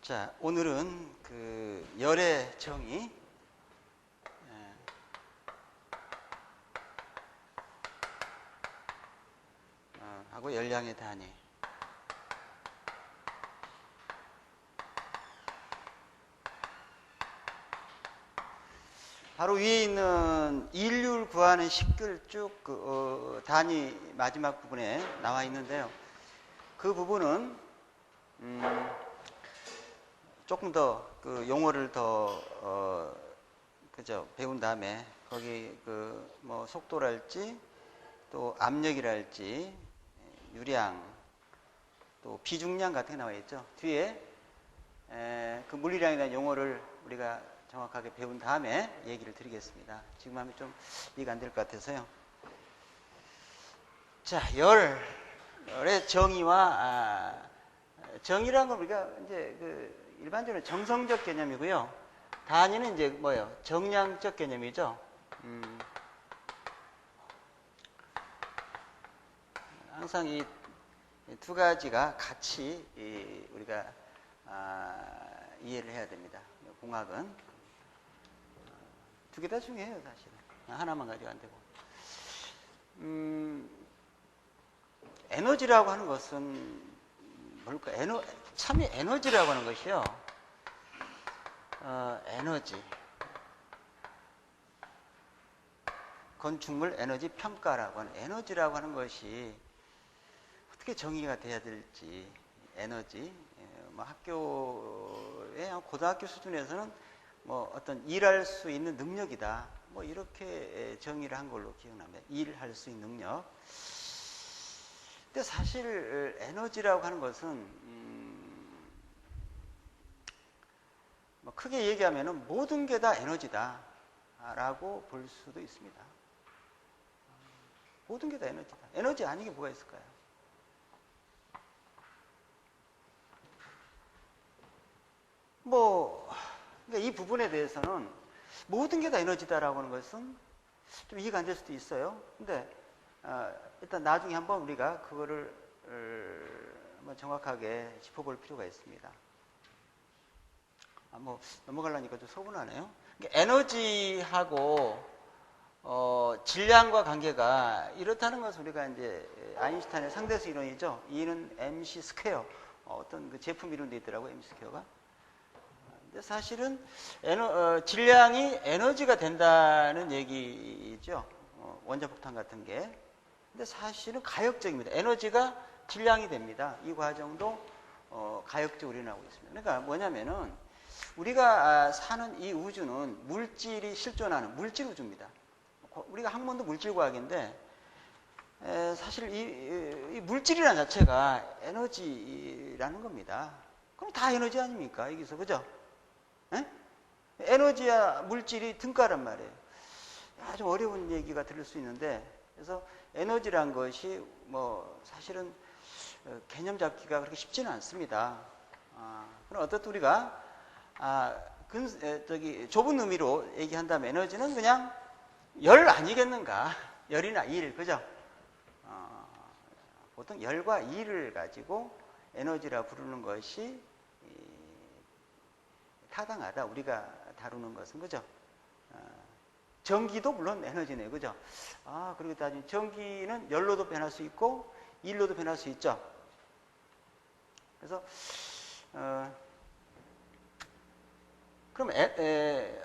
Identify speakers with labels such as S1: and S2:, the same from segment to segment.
S1: 자, 오늘은 그 열의 정의, 하고 열량의 단위. 바로 위에 있는 일률 구하는 식들 쭉 단위 마지막 부분에 나와 있는데요. 그 부분은 조금 더 그 용어를 더 그죠 배운 다음에 거기 그 뭐 속도랄지 또 압력이랄지 유량 또 비중량 같은 게 나와 있죠. 뒤에 그 물리량에 대한 용어를 우리가 정확하게 배운 다음에 얘기를 드리겠습니다. 지금 하면 좀 이해가 안 될 것 같아서요. 자, 열의 정의와 정의란 건 우리가 이제 그 일반적으로 정성적 개념이고요. 단위는 이제 뭐예요? 정량적 개념이죠. 항상 이 두 가지가 같이 우리가 이해를 해야 됩니다. 공학은 두 개 다 중요해요, 사실은. 하나만 가지고 안 되고. 에너지라고 하는 것은 뭘까? 참이 에너지라고 하는 것이요. 에너지. 건축물 에너지 평가라고 하는 에너지라고 하는 것이 어떻게 정의가 돼야 될지, 에너지. 뭐 학교에 고등학교 수준에서는 뭐 어떤 일할 수 있는 능력이다. 뭐 이렇게 정의를 한 걸로 기억납니다. 일할 수 있는 능력. 근데 사실 에너지라고 하는 것은 뭐 크게 얘기하면은 모든 게 다 에너지다라고 볼 수도 있습니다. 모든 게 다 에너지다. 에너지 아닌 게 뭐가 있을까요? 그러니까 이 부분에 대해서는 모든 게 다 에너지다라고 하는 것은 좀 이해가 안 될 수도 있어요. 근데 일단 나중에 한번 우리가 그거를 한번 정확하게 짚어볼 필요가 있습니다. 뭐 넘어가려니까 좀 소분하네요. 그러니까 에너지하고 질량과 관계가 이렇다는 것을 우리가 이제 아인슈타인의 상대수 이론이죠. E는 mc 스퀘어 어떤 그 제품 이론도 있더라고요. mc 스퀘어가. 근데 사실은 질량이 에너지가 된다는 얘기죠. 원자폭탄 같은 게. 근데 사실은 가역적입니다. 에너지가 질량이 됩니다. 이 과정도 가역적으로 일어나고 있습니다. 그러니까 뭐냐면은 우리가 사는 이 우주는 물질이 실존하는 물질 우주입니다. 우리가 학문도 물질과학인데 사실 이 물질이라는 자체가 에너지라는 겁니다. 그럼 다 에너지 아닙니까? 여기서 그죠? 에너지와 물질이 등가란 말이에요. 아주 어려운 얘기가 들릴 수 있는데 그래서 에너지란 것이 뭐 사실은 개념 잡기가 그렇게 쉽지는 않습니다. 그럼 어떻든 우리가 좁은 의미로 얘기한다면 에너지는 그냥 열 아니겠는가? 열이나 일, 그죠? 보통 열과 일을 가지고 에너지라 부르는 것이 타당하다. 우리가 다루는 것은, 그죠? 전기도 물론 에너지네요. 그죠? 그리고 따지면 전기는 열로도 변할 수 있고, 일로도 변할 수 있죠. 그래서, 그럼,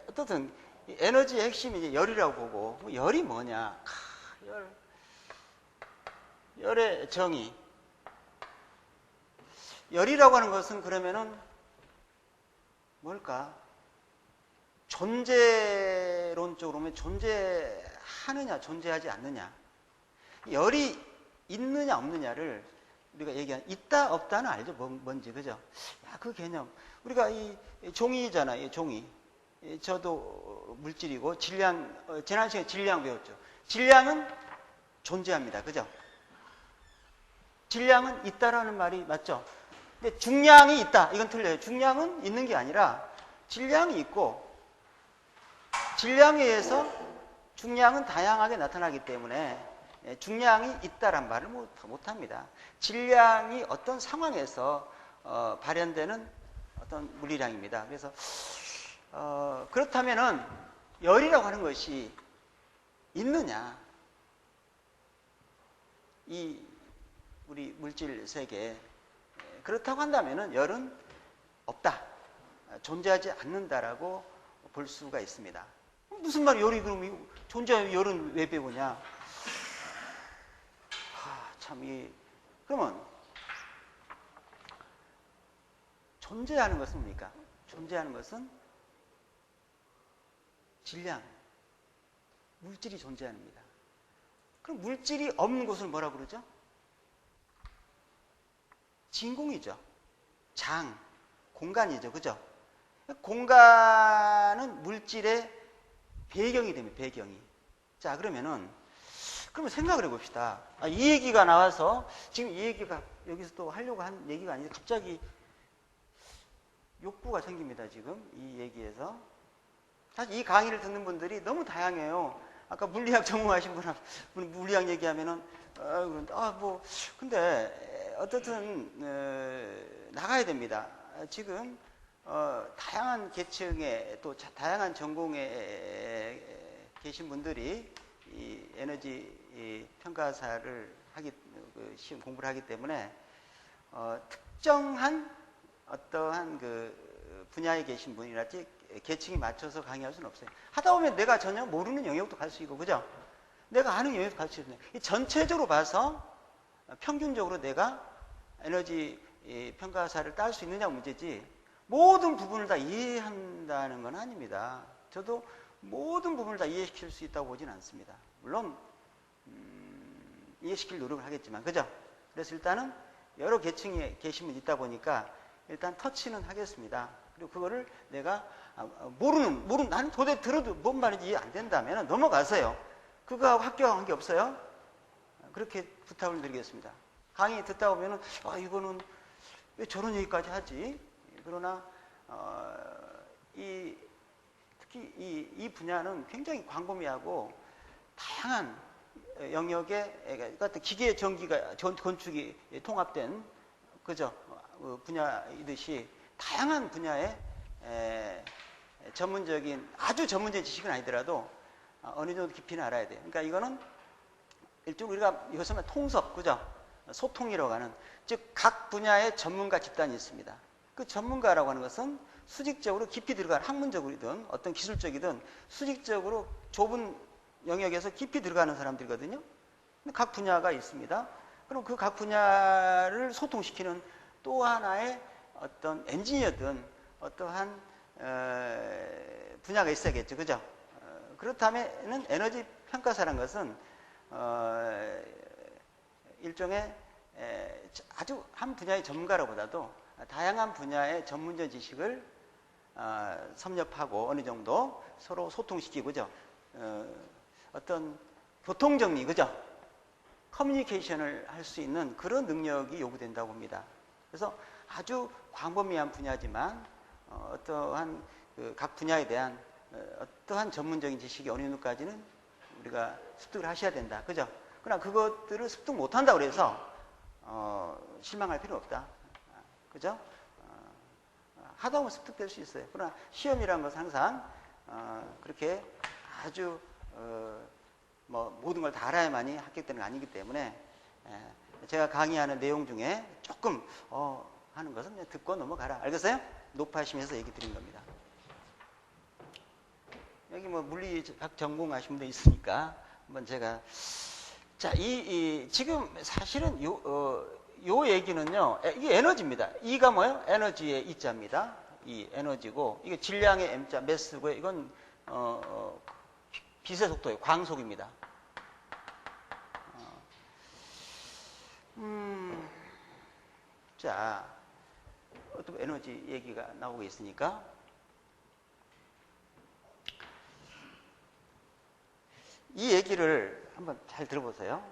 S1: 어떻든, 에너지의 핵심이 이제 열이라고 보고, 열이 뭐냐? 열의 정의. 열이라고 하는 것은 그러면은, 뭘까? 존재론적으로 보면 존재하느냐, 존재하지 않느냐. 열이 있느냐, 없느냐를 우리가 얘기한, 있다, 없다는 알죠? 뭔지, 그죠? 그 개념. 우리가 이 종이잖아요, 이 종이. 저도 물질이고, 질량, 지난 시간에 질량 배웠죠. 질량은 존재합니다, 그죠? 질량은 있다라는 말이 맞죠? 근데 중량이 있다. 이건 틀려요. 중량은 있는 게 아니라 질량이 있고 질량에 의해서 중량은 다양하게 나타나기 때문에 중량이 있다란 말을 못합니다. 질량이 어떤 상황에서 발현되는 어떤 물리량입니다. 그래서 그렇다면은 열이라고 하는 것이 있느냐? 이 우리 물질 세계에 그렇다고 한다면은 열은 없다, 존재하지 않는다라고 볼 수가 있습니다. 무슨 말이 열이 그럼 존재하는 열은 왜 배우냐? 그러면 존재하는 것은 뭡니까? 존재하는 것은 질량, 물질이 존재합니다. 그럼 물질이 없는 곳을 뭐라고 그러죠? 진공이죠. 장, 공간이죠. 그죠? 공간은 물질의 배경이 됩니다. 배경이. 자, 그러면 생각을 해봅시다. 이 얘기가 나와서 지금 이 얘기가 여기서 또 하려고 한 얘기가 아닌데 갑자기 욕구가 생깁니다. 지금 이 얘기에서. 사실 이 강의를 듣는 분들이 너무 다양해요. 아까 물리학 전공하신 분 물리학 얘기하면은 근데 어떻든 나가야 됩니다. 지금 다양한 계층에 또 다양한 전공에 계신 분들이 이 에너지 평가사를 시험 공부를 하기 때문에 특정한 어떠한 그 분야에 계신 분이랄지 계층이 맞춰서 강의할 수는 없어요. 하다 보면 내가 전혀 모르는 영역도 갈 수 있고, 그죠? 내가 아는 영역도 갈 수 있어요. 전체적으로 봐서 평균적으로 내가 에너지 평가사를 딸 수 있느냐 문제지 모든 부분을 다 이해한다는 건 아닙니다. 저도 모든 부분을 다 이해시킬 수 있다고 보진 않습니다. 물론 이해시킬 노력을 하겠지만, 그죠? 그래서 일단은 여러 계층에 계신 분이 있다 보니까 일단 터치는 하겠습니다. 그리고 그거를 내가 나는 도대체 들어도 뭔 말인지 이해 안 된다면 넘어가세요. 그거하고 합격하고 한 게 없어요. 그렇게 부탁을 드리겠습니다. 강의 듣다 보면은 이거는 왜 저런 얘기까지 하지? 그러나 특히 이 분야는 굉장히 광범위하고 다양한 영역의 기계 전기가 건축이 통합된, 그죠? 분야이듯이 다양한 분야의 아주 전문적인 지식은 아니더라도 어느 정도 깊이는 알아야 돼요. 그러니까 이거는 일종 우리가 이것을 통섭, 그죠? 소통이라고 하는, 즉 각 분야의 전문가 집단이 있습니다. 그 전문가라고 하는 것은 수직적으로 깊이 들어가는, 학문적이든 어떤 기술적이든 수직적으로 좁은 영역에서 깊이 들어가는 사람들이거든요. 각 분야가 있습니다. 그럼 그 각 분야를 소통시키는 또 하나의 어떤 엔지니어든 어떠한 분야가 있어야겠죠. 그죠? 그렇다면 에너지 평가사라는 것은 일종의 아주 한 분야의 전문가라보다도 다양한 분야의 전문적 지식을 섭렵하고 어느 정도 서로 소통시키고, 그죠? 어떤 교통정리, 그죠? 커뮤니케이션을 할 수 있는 그런 능력이 요구된다고 봅니다. 그래서 아주 광범위한 분야지만 어떠한 각 분야에 대한 어떠한 전문적인 지식이 어느 정도까지는 우리가 습득을 하셔야 된다. 그죠? 그러나 그것들을 습득 못한다고 해서 실망할 필요는 없다. 그죠? 하다 보면 습득될 수 있어요. 그러나 시험이라는 것은 항상 그렇게 아주 모든 걸 다 알아야만이 합격되는 건 아니기 때문에 제가 강의하는 내용 중에 조금 하는 것은 그냥 듣고 넘어가라. 알겠어요? 높아심에서 얘기 드린 겁니다. 여기 물리학 전공하신 분도 있으니까 한번 제가 지금 사실은 요 얘기는요, 이게 에너지입니다. E가 뭐예요? 에너지의 E자입니다. 이 에너지고, 이게 질량의 M자, 매스고요. 이건 빛의 속도예요. 광속입니다. 자, 어떤 에너지 얘기가 나오고 있으니까 이 얘기를 한번 잘 들어보세요.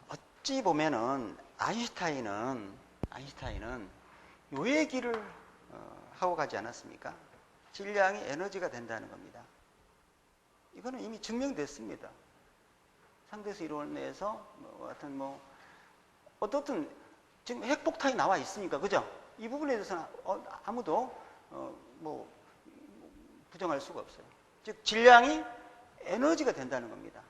S1: 어찌 보면은 아인슈타인은 요 얘기를 하고 가지 않았습니까? 질량이 에너지가 된다는 겁니다. 이거는 이미 증명됐습니다. 상대수 이론에서 어떻든 지금 핵폭탄이 나와 있으니까, 그죠? 이 부분에 대해서는 아무도 뭐 부정할 수가 없어요. 즉 질량이 에너지가 된다는 겁니다.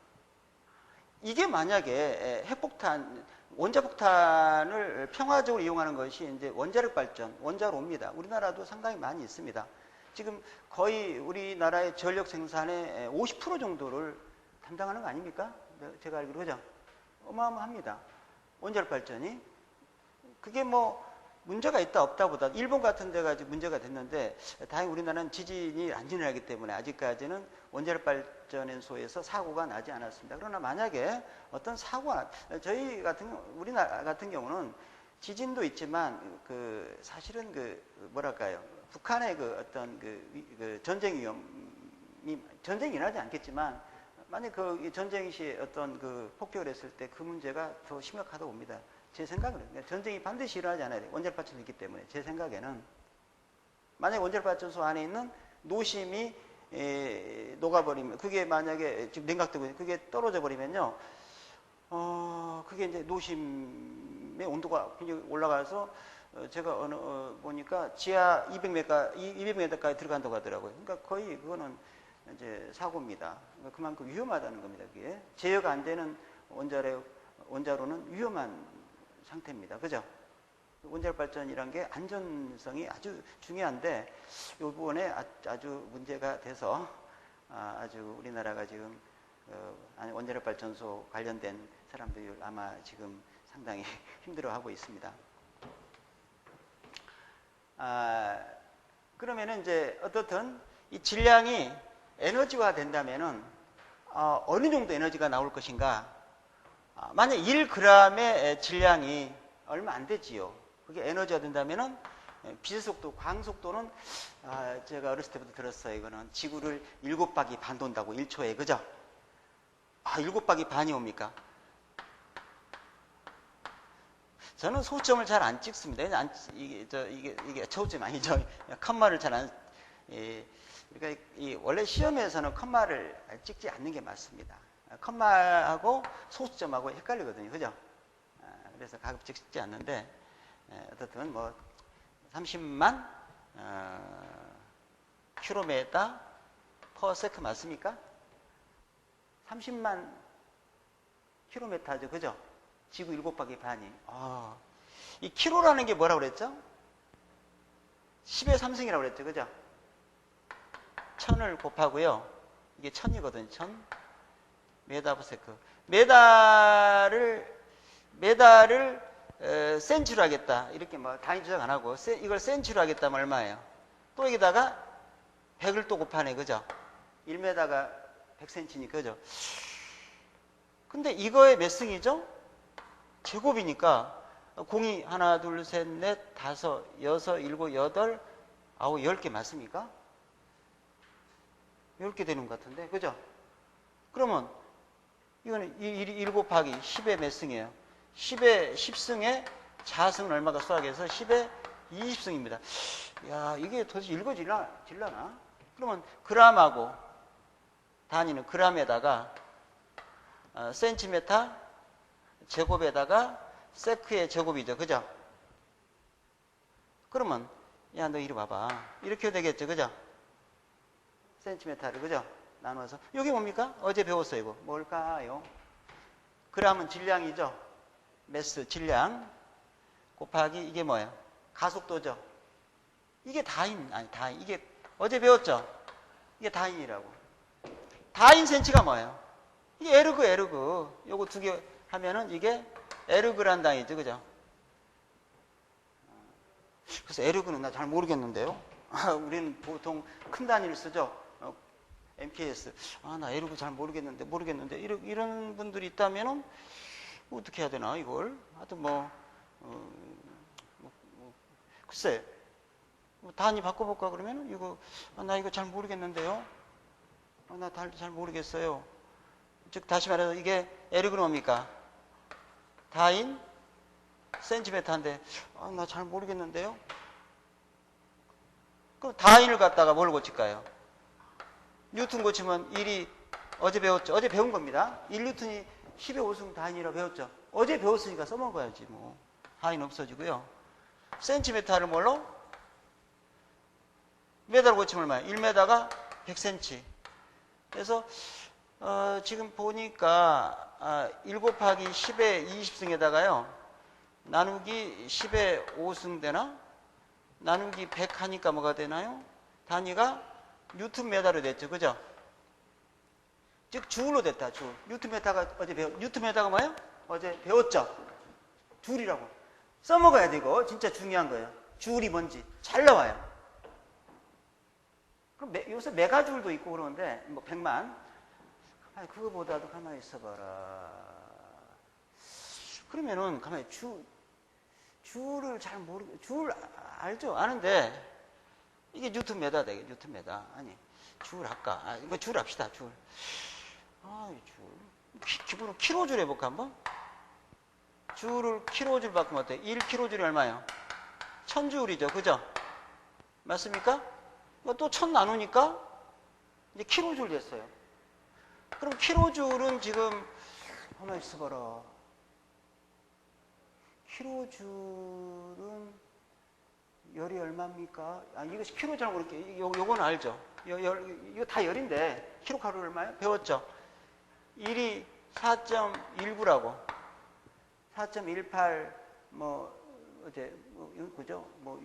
S1: 이게 만약에 핵폭탄, 원자폭탄을 평화적으로 이용하는 것이 이제 원자력 발전, 원자로입니다. 우리나라도 상당히 많이 있습니다. 지금 거의 우리나라의 전력 생산의 50% 정도를 담당하는 거 아닙니까? 제가 알기로, 그죠? 어마어마합니다. 원자력 발전이. 그게 뭐 문제가 있다 없다 보다 일본 같은 데가 문제가 됐는데 다행히 우리나라는 지진이 안 일어나기 때문에 아직까지는 원자력 발전소에서 사고가 나지 않았습니다. 그러나 만약에 어떤 사고가, 우리나라 같은 경우는 지진도 있지만 사실은 뭐랄까요, 북한의 어떤 전쟁 위험이, 전쟁이 일어나지 않겠지만 만약 전쟁 시에 어떤 폭격을 했을 때 그 문제가 더 심각하다고 봅니다. 제 생각은 전쟁이 반드시 일어나지 않아야 돼요. 원자력 발전소 있기 때문에. 제 생각에는 만약에 원자력 발전소 안에 있는 노심이 녹아버리면, 그게 만약에 지금 냉각되고 그게 떨어져 버리면요, 그게 이제 노심의 온도가 굉장히 올라가서 제가 보니까 지하 200m까지 들어간다고 하더라고요. 그러니까 거의 그거는 이제 사고입니다. 그만큼 위험하다는 겁니다. 그게 제어가 안 되는 원자로는 위험한 상태입니다. 그죠? 원자력 발전이란 게 안전성이 아주 중요한데 이 부분에 아주 문제가 돼서 아주 우리나라가 지금 원자력 발전소 관련된 사람들이 아마 지금 상당히 힘들어하고 있습니다. 그러면은 이제 어떻든 이 질량이 에너지화 된다면은 어느 정도 에너지가 나올 것인가? 만약 1g의 질량이 얼마 안 되지요. 그게 에너지가 된다면은 빛속도, 광속도는 제가 어렸을 때부터 들었어요. 이거는 지구를 7바퀴 반 돈다고 1초에, 그죠? 7바퀴 반이 옵니까? 저는 소점을 잘 안 찍습니다. 이게 초점 아니죠. 컴마를 잘 안, 그러니까 원래 시험에서는 컴마를 찍지 않는 게 맞습니다. 컴마하고 소수점하고 헷갈리거든요. 그죠? 그래서 가급적 찍지 않는데, 어떻든 뭐, 30만, 킬로미터 퍼 세컨드 맞습니까? 30만 킬로미터죠. 그죠? 지구 7바퀴 반이. 이 킬로라는 게 뭐라고 그랬죠? 10의 3승이라고 그랬죠. 그죠? 1000을 곱하고요. 이게 1000이거든요. 1000. 메다 퍼 세컨드. 메다를 센치로 하겠다. 이렇게 뭐 단위 조작 안 하고 이걸 센치로 하겠다면 얼마예요? 또 여기다가 100을 또 곱하네. 그죠? 1m가 100cm니까. 그죠? 근데 이거의 몇 승이죠? 제곱이니까 공이 하나, 둘, 셋, 넷, 다섯, 여섯, 일곱, 여덟, 아홉, 10개 맞습니까? 10개 되는 것 같은데. 그죠? 그러면 이거는 1 곱하기 10의 몇 승이에요? 10의 10승에 자승은 얼마가 수학해서 10의 20승입니다. 야, 이게 도대체 읽어질라나? 그러면 그람하고 단위는 그람에다가 센티미터 제곱에다가 세크의 제곱이죠. 그죠? 그러면 야, 너 이리 와봐. 이렇게 되겠죠. 그죠? 센티미터를, 그죠? 나눠서. 여기 뭡니까? 어제 배웠어요, 이거. 뭘까요? 그람은 질량이죠. 매스, 질량. 곱하기, 이게 뭐예요? 가속도죠. 이게 다인, 이게 어제 배웠죠? 이게 다인이라고. 다인 센치가 뭐예요? 이게 에르그. 요거 두 개 하면은 이게 에르그란 단위죠. 그죠? 그래서 에르그는 나 잘 모르겠는데요. 우리는 보통 큰 단위를 쓰죠. MKS. 나 에르그 잘 모르겠는데. 이런 분들이 있다면은 어떻게 해야 되나, 이걸? 하여튼 글쎄. 단위 바꿔볼까, 그러면은? 나 이거 잘 모르겠는데요. 나 잘 모르겠어요. 즉, 다시 말해서 이게 에르그는 뭡니까? 다인 센티미터인데, 나 잘 모르겠는데요. 그럼 다인을 갖다가 뭘 고칠까요? 뉴턴 고치면 1이 어제 배웠죠. 어제 배운 겁니다. 1뉴턴이 10의 5승 다인이라고 배웠죠. 어제 배웠으니까 써먹어야지 뭐. 하이는 없어지고요. 센티미터를 뭘로? 미터로 고치면 얼마예요? 1m가 100cm. 그래서 지금 보니까 1 곱하기 10의 20승에다가요. 나누기 10의 5승 되나? 나누기 100 하니까 뭐가 되나요? 단위가 뉴턴미터로 됐죠. 그죠? 즉 줄로 됐다. 줄. 뉴턴미터가 어제 뉴턴미터가 뭐예요? 어제 배웠죠? 줄이라고. 써먹어야 되고 진짜 중요한 거예요. 줄이 뭔지 잘 나와요. 그럼 요새 메가줄도 있고 그러는데 뭐 100만. 아니 그거보다도 가만히 있어봐라. 그러면은 가만히 줄을 잘 모르고 줄 알죠? 아는데 이게 뉴턴미터 되게 뉴턴미터. 아니 줄 할까? 이거 줄 합시다. 줄. 줄. 기본으로 킬로줄 해볼까 한번? 줄을 킬로줄 바꾸면 어때요? 1킬로줄이 얼마예요? 1000줄이죠. 그죠? 맞습니까? 또 1000 나누니까 이제 킬로줄 됐어요. 그럼 킬로줄은 지금 가만히 있어봐라. 킬로줄은 열이 얼마입니까? 이것이 킬로줄 모르게 요건 알죠? 이거 다 열인데 킬로칼로리 얼마예요? 배웠죠? 1이 4.19라고 4.18 뭐 어제 그죠? 뭐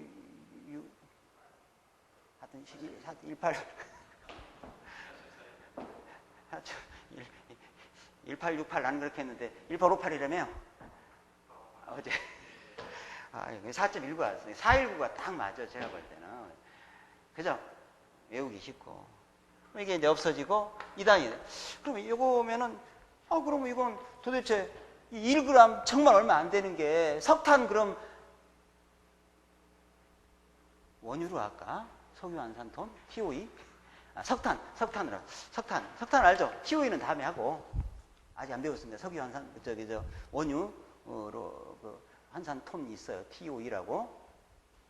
S1: 하여튼 18 1868 나는 그렇게 했는데 1858이라며요. 어제 4.19 왔어요. 419가 딱 맞아. 제가 볼 때는. 그죠? 외우기 쉽고. 이게 이제 없어지고 2단위. 그러면 이거 보면은 그러면 이건 도대체 1g 정말 얼마 안 되는 게 석탄 그럼 원유로 할까? 석유환산톤? TOE? 석탄으로. 석탄 알죠? TOE는 다음에 하고. 아직 안 배웠습니다. 석유환산, 원유로 환산톤이 있어요. TOE라고.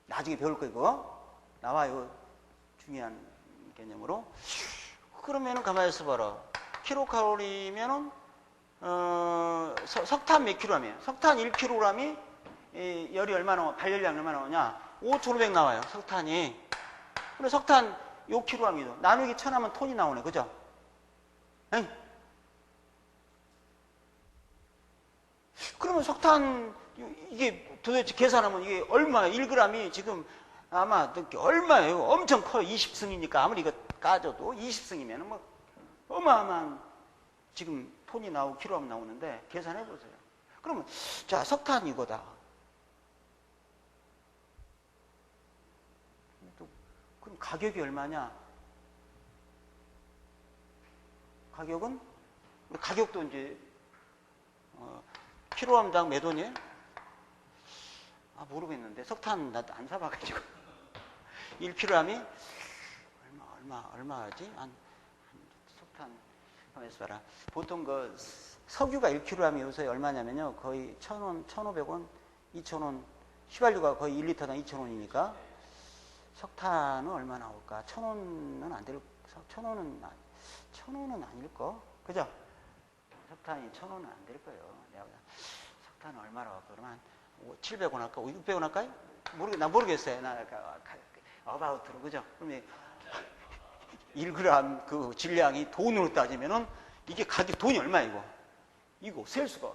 S1: 나중에 배울 거 이거. 나와요. 중요한 개념으로. 그러면은 가만히 있어봐라. 킬로칼로리면은, 석탄 몇 킬로그램이에요? 석탄 1킬로그램이 열이 얼마나, 발열량이 얼마나 나오냐? 5,500 나와요. 석탄이. 근데 석탄 6킬로그램이죠. 나누기 1000 하면 톤이 나오네. 그죠? 엥? 그러면 석탄, 이게 도대체 계산하면 이게 얼마예요? 1g이 지금 아마 얼마예요? 엄청 커요. 20승이니까 아무리 이거 까줘도 20승이면 뭐 어마어마한 지금 톤이 나오고 킬로그램 나오는데 계산해 보세요. 그러면 자, 석탄 이거다. 그럼 가격이 얼마냐? 가격도 이제 킬로그램당 몇 원이에요? 모르겠는데 석탄 나도 안 사봐가지고 1kg이 얼마 하지? 석탄 가만히 있어봐라. 보통 그 석유가 1kg이 요새 얼마냐면요 거의 1,000원, 1,500원, 2,000원. 휘발유가 거의 1리터당 2,000원이니까 석탄은 얼마 나올까? 1,000원은 안 될, 1,000원은 아닐 거, 그죠? 석탄이 1,000원은 안 될 거예요. 내가 석탄은 얼마라고 할까? 그러면 700원 할까? 600원 할까요? 나 모르겠어요. 나 어바웃으로, 그죠? 그러면 1g 그 질량이 돈으로 따지면은 이게 가격 돈이 얼마 이거 셀 수가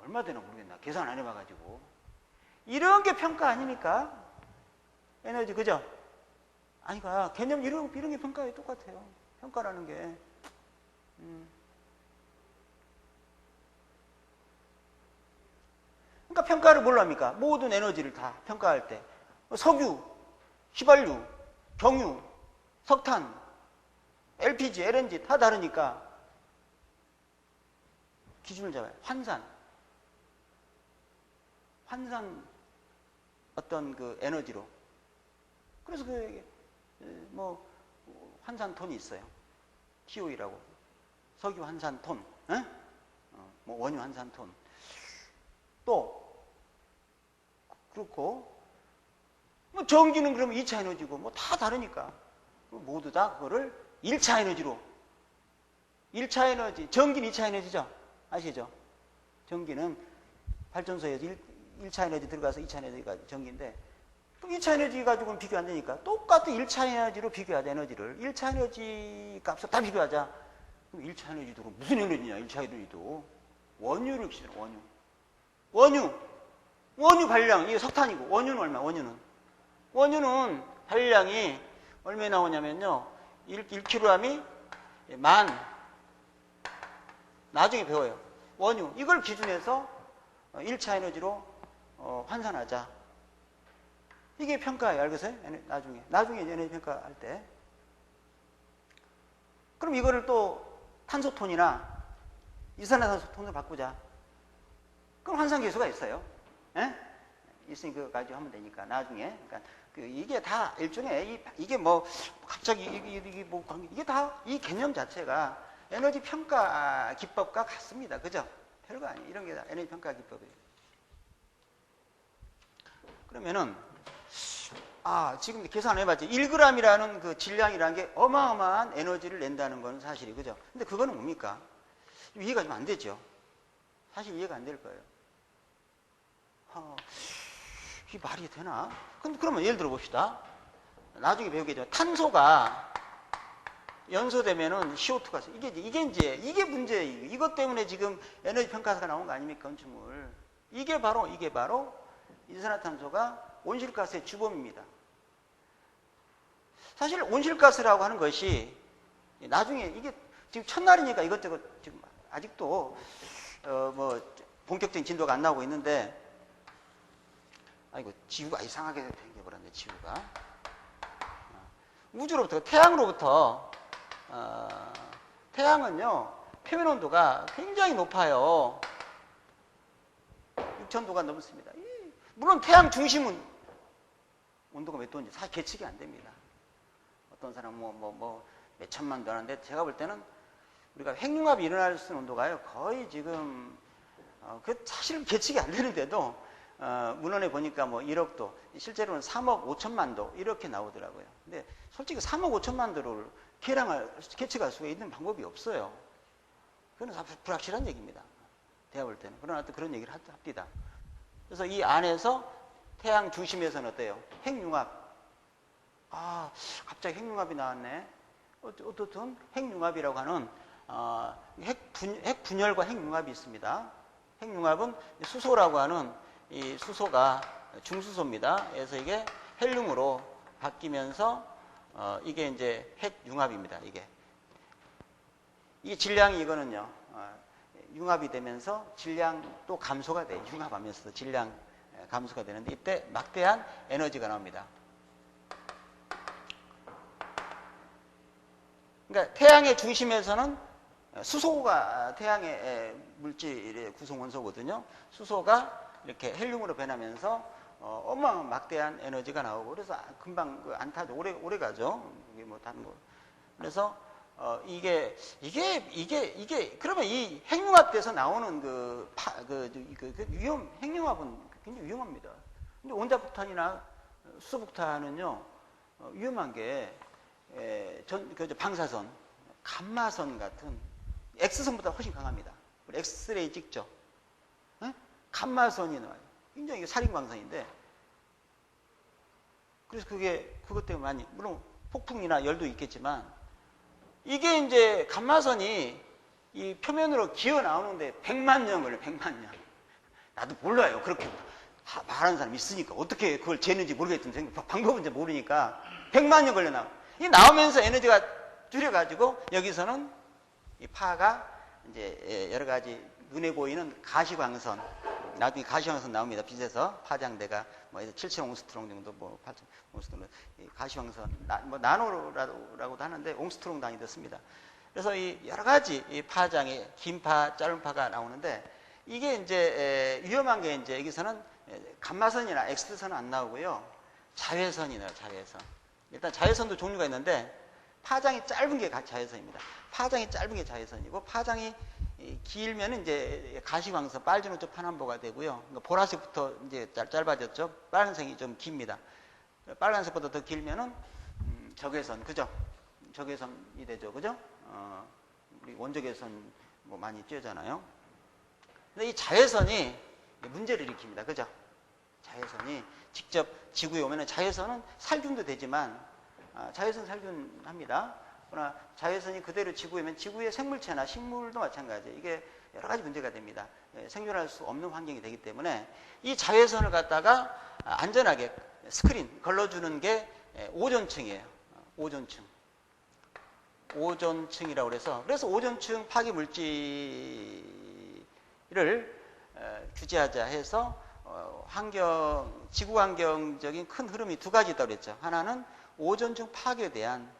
S1: 얼마 되나 모르겠나. 계산 안 해봐가지고. 이런 게 평가 아닙니까? 에너지, 그죠? 아니가 개념 이런 게 평가에 똑같아요. 평가라는 게. 그러니까 평가를 뭘로 합니까? 모든 에너지를 다 평가할 때 석유, 휘발유, 경유, 석탄, LPG, LNG 다 다르니까 기준을 잡아요. 환산 어떤 그 에너지로. 그래서 뭐 환산톤이 있어요. TOE라고. 석유 환산톤, 뭐 원유 환산톤. 또 그렇고 뭐 전기는 그러면 2차 에너지고 뭐 다 다르니까 모두 다 그거를 1차 에너지로. 1차 에너지, 전기는 2차 에너지죠. 아시죠? 전기는 발전소에서 1차 에너지 들어가서 2차 에너지가 전기인데 또 2차 에너지 가지고는 비교 안 되니까 똑같은 1차 에너지로 비교하자. 에너지를 1차 에너지 값을 다 비교하자. 그럼 1차 에너지도 무슨 에너지냐? 1차 에너지도 원유를 기준으로 원유 발량 이게 석탄이고 원유는 얼마? 원유는 발량이 얼마 나오냐면요 1kg이 나중에 배워요. 원유 이걸 기준해서 1차 에너지로 환산하자. 이게 평가예요. 알겠어요? 나중에 에너지 평가할 때. 그럼 이거를 또 탄소톤이나 이산화탄소톤으로 바꾸자. 그럼 환산 계수가 있어요. 예? 있으니 그거 가지고 하면 되니까 나중에. 그러니까 이게 다 일종의 이게 뭐 갑자기 이게 다 이 개념 자체가 에너지 평가 기법과 같습니다. 그죠? 별거 아니에요. 이런 게 다 에너지 평가 기법이에요. 그러면은 지금 계산을 해봤지. 1g이라는 그 질량이라는 게 어마어마한 에너지를 낸다는 건 사실이 그죠? 근데 그거는 뭡니까? 이해가 좀 안 되죠? 사실 이해가 안 될 거예요. 이게 말이 되나? 그러면 예를 들어 봅시다. 나중에 배우겠지만 탄소가 연소되면은 CO2가 이게 문제예요. 이것 때문에 지금 에너지 평가서가 나온 거 아닙니까? 건축물. 이게 바로 이산화탄소가 온실가스의 주범입니다. 사실 온실가스라고 하는 것이 나중에 이게 지금 첫날이니까 이것저것 지금 아직도 뭐 본격적인 진도가 안 나오고 있는데 지구가 이상하게 생겨버렸네. 지구가 우주로부터 태양으로부터 태양은요 표면 온도가 굉장히 높아요. 6000도가 넘습니다. 물론 태양 중심은 온도가 몇 도인지 사실 계측이 안 됩니다. 어떤 사람은 몇 천만 도 하는데 제가 볼 때는 우리가 핵융합이 일어날 수 있는 온도가요 거의 지금 사실은 계측이 안 되는데도 문헌에 보니까 1억 도, 실제로는 3억 5천만 도 이렇게 나오더라고요. 근데 솔직히 3억 5천만 도를 계측할 수가 있는 방법이 없어요. 그건 불확실한 얘기입니다. 제가 볼 때는. 그러나 또 그런 얘기를 합니다. 그래서 이 안에서 태양 중심에서는 어때요? 핵융합. 갑자기 핵융합이 나왔네. 어떻든 핵융합이라고 하는 핵분열과 핵융합이 있습니다. 핵융합은 수소라고 하는 이 수소가 중수소입니다. 그래서 이게 헬륨으로 바뀌면서 이게 이제 핵융합입니다. 이게 질량이 이거는요 융합이 되면서 질량도 감소가 돼요. 융합하면서 질량 감소가 되는데 이때 막대한 에너지가 나옵니다. 그러니까 태양의 중심에서는 수소가 태양의 물질의 구성 원소거든요. 수소가 이렇게 헬륨으로 변하면서 어마어마한 막대한 에너지가 나오고 그래서 금방 안 타죠. 오래 가죠. 이게 다른 거. 그래서 그러면 이 핵융합돼서 나오는 핵융합은 굉장히 위험합니다. 근데 원자폭탄이나 수소폭탄은요, 위험한 게, 방사선, 감마선 같은, X선보다 훨씬 강합니다. 엑스레이 찍죠. 네? 감마선이 나와요. 굉장히 살인광선인데, 그래서 그것 때문에 많이, 물론 폭풍이나 열도 있겠지만, 이게 이제 감마선이 이 표면으로 기어 나오는데 100만 년 걸려요. 100만 년. 나도 몰라요. 그렇게 말하는 사람이 있으니까 어떻게 그걸 재는지 모르겠던데 방법은 이제 모르니까 100만 년 걸려 나와요. 이 나오면서 에너지가 줄여가지고 여기서는 이 파가 이제 여러 가지 눈에 보이는 가시광선, 나중에 가시광선 나옵니다. 빛에서 파장대가 7,000옹스트롱 정도, 8,000옹스트롱 가시광선, 나노라고도 하는데 옹스트롱 단위 됐습니다. 그래서 이 여러 가지 이 파장의 긴 파, 짧은 파가 나오는데 이게 이제 위험한 게 이제 여기서는 감마선이나 X선은 안 나오고요. 자외선이 나와요. 자외선. 일단 자외선도 종류가 있는데 파장이 짧은 게 자외선입니다. 파장이 짧은 게 자외선이고 파장이 길면 이제 가시광선, 빨주노초 파남보가 되고요. 그러니까 보라색부터 이제 짧아졌죠. 빨간색이 좀 깁니다. 빨간색보다 더 길면은 적외선, 그죠? 적외선이 되죠, 그죠? 우리 원적외선 많이 쬐잖아요. 근데 이 자외선이 문제를 일으킵니다. 그죠? 자외선이 직접 지구에 오면 자외선은 살균도 되지만 자외선 살균합니다. 그러나 자외선이 그대로 지구에 오면 지구의 생물체나 식물도 마찬가지예요. 이게 여러 가지 문제가 됩니다. 생존할 수 없는 환경이 되기 때문에 이 자외선을 갖다가 안전하게 스크린 걸러주는 게 오존층이에요. 오존층. 오존층이라고 그래서 오존층 파괴 물질을 규제하자 해서 지구 환경적인 큰 흐름이 두 가지 있다고 그랬죠. 하나는 오존층 파괴에 대한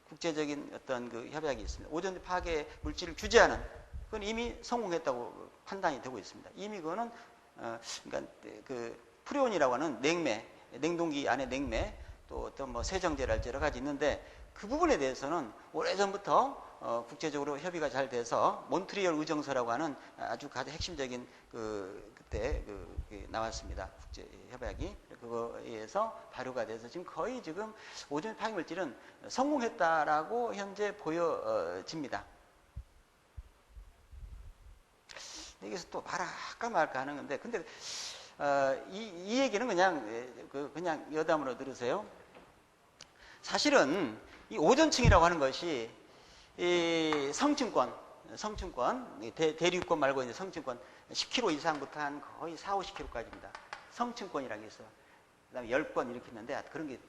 S1: 국제적인 어떤 그 협약이 있습니다. 오존층 파괴 물질을 규제하는 그건 이미 성공했다고 판단이 되고 있습니다. 이미 그거는 그러니까 그 프레온이라고 하는 냉매, 냉동기 안에 냉매, 또 어떤 뭐 세정제랄지 여러 가지 있는데 그 부분에 대해서는 오래전부터 국제적으로 협의가 잘 돼서 몬트리올 의정서라고 하는 아주 가장 핵심적인 그때 나왔습니다. 국제 협약이 그거에 의해서 발효가 돼서 지금 오존 파괴 물질은 성공했다라고 현재 보여집니다. 여기서 또 말할까 말까 하는 건데, 근데 이 얘기는 그냥 여담으로 들으세요. 사실은 이 오존층이라고 하는 것이 이 성층권, 대륙권 말고 이제 성층권 10km 이상부터 한 거의 4, 50km까지입니다. 성층권이라는 게 있어요. 그다음에 10권 이렇게 있는데 그런 게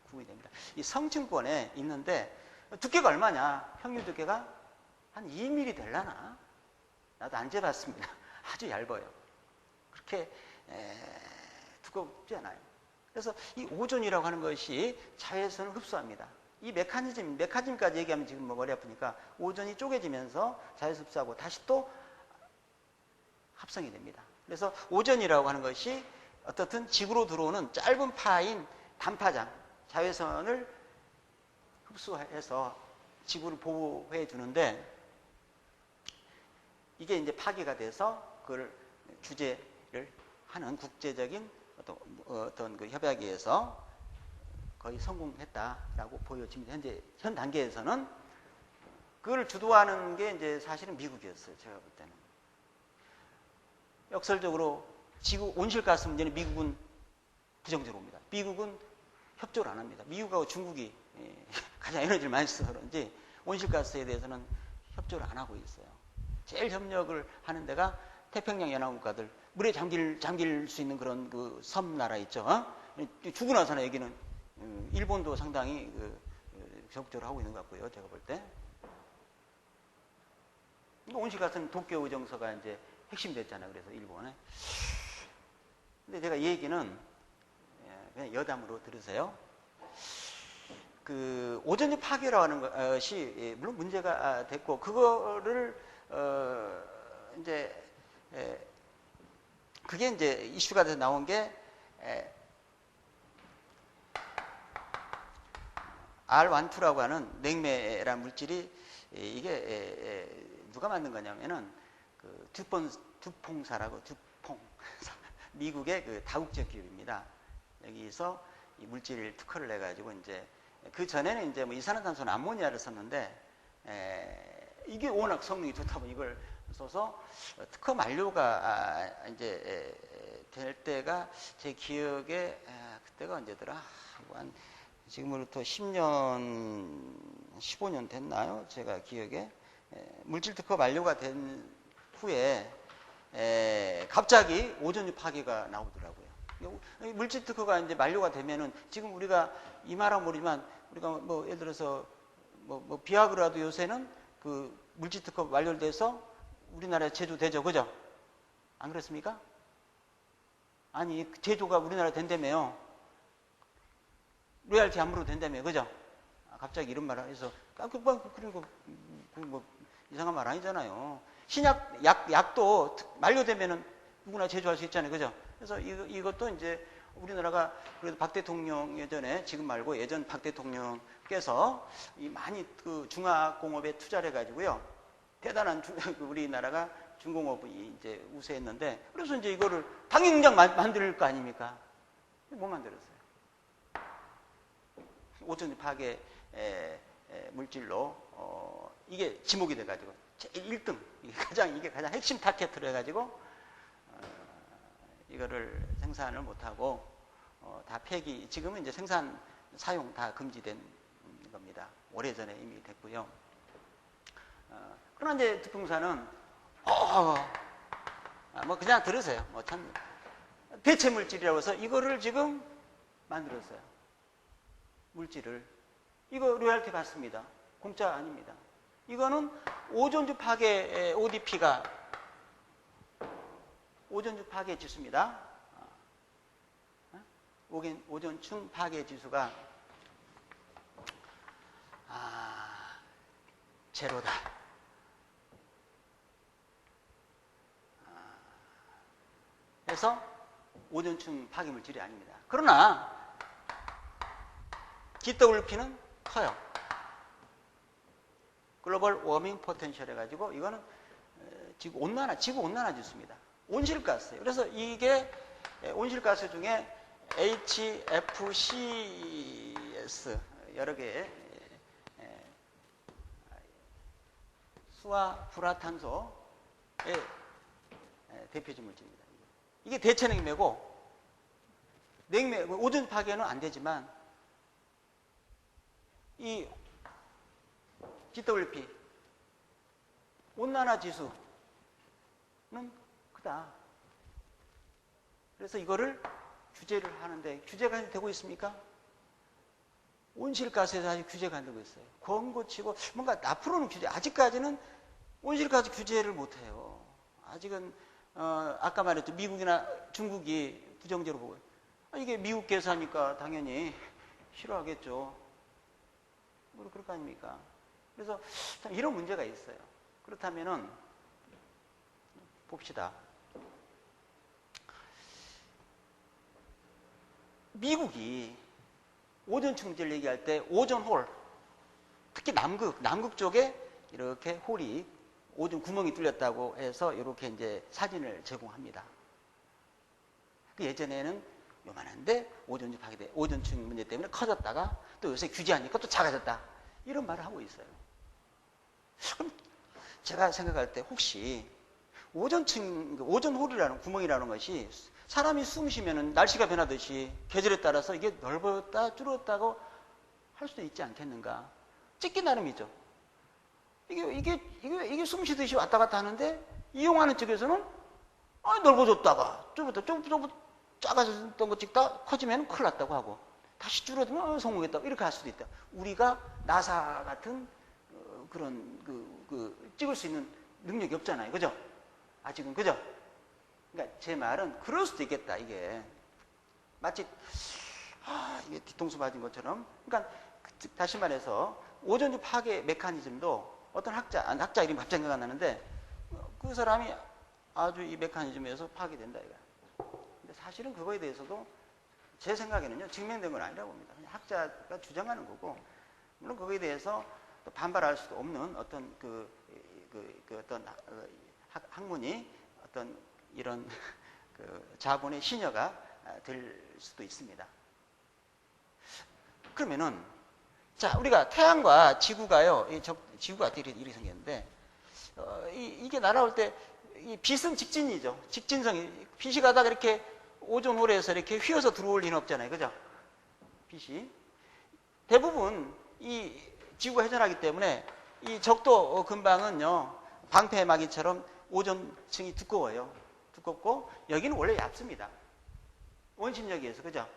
S1: 구분이 됩니다. 이 성층권에 있는데 두께가 얼마냐? 평균 두께가 한 2mm 될라나? 나도 안 재봤습니다. 아주 얇아요. 그렇게 두껍지 않아요. 그래서 이 오존이라고 하는 것이 자외선을 흡수합니다. 이 메커니즘까지 얘기하면 지금 뭐 머리 아프니까 오존이 쪼개지면서 자외선 흡수하고 다시 또 합성이 됩니다. 그래서 오존이라고 하는 것이 어떻든 지구로 들어오는 짧은 파인 단파장, 자외선을 흡수해서 지구를 보호해 주는데 이게 이제 파괴가 돼서 그걸 규제를 하는 국제적인 어떤 그 협약에 의해서 거의 성공했다라고 보여집니다. 현 단계에서는 그걸 주도하는 게 이제 사실은 미국이었어요. 제가 볼 때는. 역설적으로 지구 온실가스 문제는 미국은 부정적으로 봅니다. 미국은 협조를 안 합니다. 미국하고 중국이 가장 에너지를 많이 써서 그런지 온실가스에 대해서는 협조를 안 하고 있어요. 제일 협력을 하는 데가 태평양 연합국가들, 물에 잠길 수 있는 그런 그 섬나라 있죠. 죽고 나서는 여기는 일본도 상당히 적극적으로 하고 있는 것 같고요. 제가 볼 때. 온실가스는 도쿄 의정서가 이제 핵심이 됐잖아요. 그래서 일본에. 근데 제가 이 얘기는 그냥 여담으로 들으세요. 그 오존층 파괴라고 하는 것이 물론 문제가 됐고 그거를 이제 그게 이제 이슈가 돼서 나온 게 R12라고 하는 냉매라는 물질이 이게 누가 만든 거냐면은 그 두퐁사라고 미국의 그 다국적 기업입니다. 여기서 이 물질을 특허를 내가지고 이제 그 전에는 이제 뭐 이산화탄소는 암모니아를 썼는데 이게 워낙 성능이 좋다 보니 이걸 써서 특허 만료가 이제 될 때가 제 기억에 그때가 언제더라? 한 지금으로부터 10년, 15년 됐나요? 제가 기억에 물질 특허 만료가 된 후에 갑자기 오존유 파괴가 나오더라고요. 물질 특허가 이제 만료가 되면은 지금 우리가 이 말은 모르지만 우리가 뭐 예를 들어서 뭐 비아그라도 요새는 그 물질 특허 만료돼서 우리나라에 제조되죠, 그죠? 안 그렇습니까? 아니 제조가 우리나라에 된다며요. 로얄티 안 물어도 된다며요, 그죠? 갑자기 이런 말을 해서 그런 거 뭐 이상한 말 아니잖아요. 신약 약도 만료되면은 누구나 제조할 수 있잖아요, 그죠? 그래서 이것도 이제 우리나라가 그래도 박 대통령 예전에 지금 말고 예전 박 대통령께서 이 많이 그 중화공업에 투자를 해가지고요 대단한 우리나라가 중공업이 이제 우세했는데 그래서 이제 이거를 당연공장 만들 거 아닙니까? 못 만들었어요. 오존 파괴 물질로 이게 지목이 돼가지고 1등 이게 가장 핵심 타켓으로 해가지고 이거를 생산을 못하고 다 폐기, 지금은 이제 생산, 사용 다 금지된 겁니다. 오래전에 이미 됐고요. 그러나 이제 득풍산은 뭐 그냥 들으세요. 뭐 참 대체 물질이라고 해서 이거를 지금 만들었어요. 물질을. 이거 로열티 받습니다. 공짜 아닙니다. 이거는 오존주 파괴 ODP가 오존주 파괴 지수입니다. 오존층 파괴 지수가 제로다. 그래서 오존층 파괴 물질이 아닙니다. 그러나 GWP는 커요. 글로벌 워밍 포텐셜 해가지고 이거는 지구 온난화 지수입니다. 온실가스예요. 그래서 이게 온실가스 중에 HFCs 여러 개의 수화 불화탄소의 대표적 물질입니다. 이게 대체 냉매고 오존 파괴는 안 되지만 이 GWP 온난화 지수는 크다. 그래서 이거를 규제를 하는데 규제가 되고 있습니까? 온실가스에서 아직 규제가 안 되고 있어요. 권고치고 뭔가 앞으로는 규제, 아직까지는 온실가스 규제를 못해요. 아직은 아까 말했죠. 미국이나 중국이 부정적으로 보고 이게 미국께서 하니까 당연히 싫어하겠죠. 그럴 거 아닙니까? 그래서 참 이런 문제가 있어요. 그렇다면은 봅시다. 미국이 오존층 문제를 얘기할 때 오존홀, 특히 남극 쪽에 이렇게 홀이 오존 구멍이 뚫렸다고 해서 이렇게 이제 사진을 제공합니다. 예전에는 요만한데 오존층 문제 때문에 커졌다가 또 요새 규제하니까 또 작아졌다. 이런 말을 하고 있어요. 그럼 제가 생각할 때 혹시 오존홀이라는 구멍이라는 것이 사람이 숨 쉬면은 날씨가 변하듯이 계절에 따라서 이게 넓었다 줄었다고 할 수도 있지 않겠는가? 찍기 나름이죠. 이게 숨 쉬듯이 왔다 갔다 하는데 이용하는 측에서는 넓어졌다가 좀 작아졌던 거 찍다 커지면 큰일 났다고 하고 다시 줄어들면 성공했다고 이렇게 할 수도 있다. 우리가 나사 같은 그런 찍을 수 있는 능력이 없잖아요. 그죠? 아직은 그죠? 그러니까 제 말은 그럴 수도 있겠다. 이게 마치 이게 뒤통수 맞은 것처럼. 그러니까 다시 말해서 오존주 파괴 메커니즘도 어떤 학자 이름이 갑자기 생각 안 나는데 그 사람이 아주 이 메커니즘에서 파괴된다 이거야. 근데 사실은 그거에 대해서도 제 생각에는요 증명된 건 아니라고 봅니다. 그냥 학자가 주장하는 거고 물론 그거에 대해서 또 반발할 수도 없는 어떤 어떤 학문이 어떤 이런 자본의 신여가 될 수도 있습니다. 그러면은 자 우리가 태양과 지구가요, 지구가 이렇게 생겼는데 이게 날아올 때 이 빛은 직진이죠. 직진성이 빛이 가다가 이렇게 오존홀에서 이렇게 휘어서 들어올 리는 없잖아요, 그죠? 빛이 대부분 이 지구가 회전하기 때문에 이 적도 근방은요 방패막이처럼 오존층이 두꺼워요. 두껍고 여기는 원래 얇습니다. 원심력에서 그죠?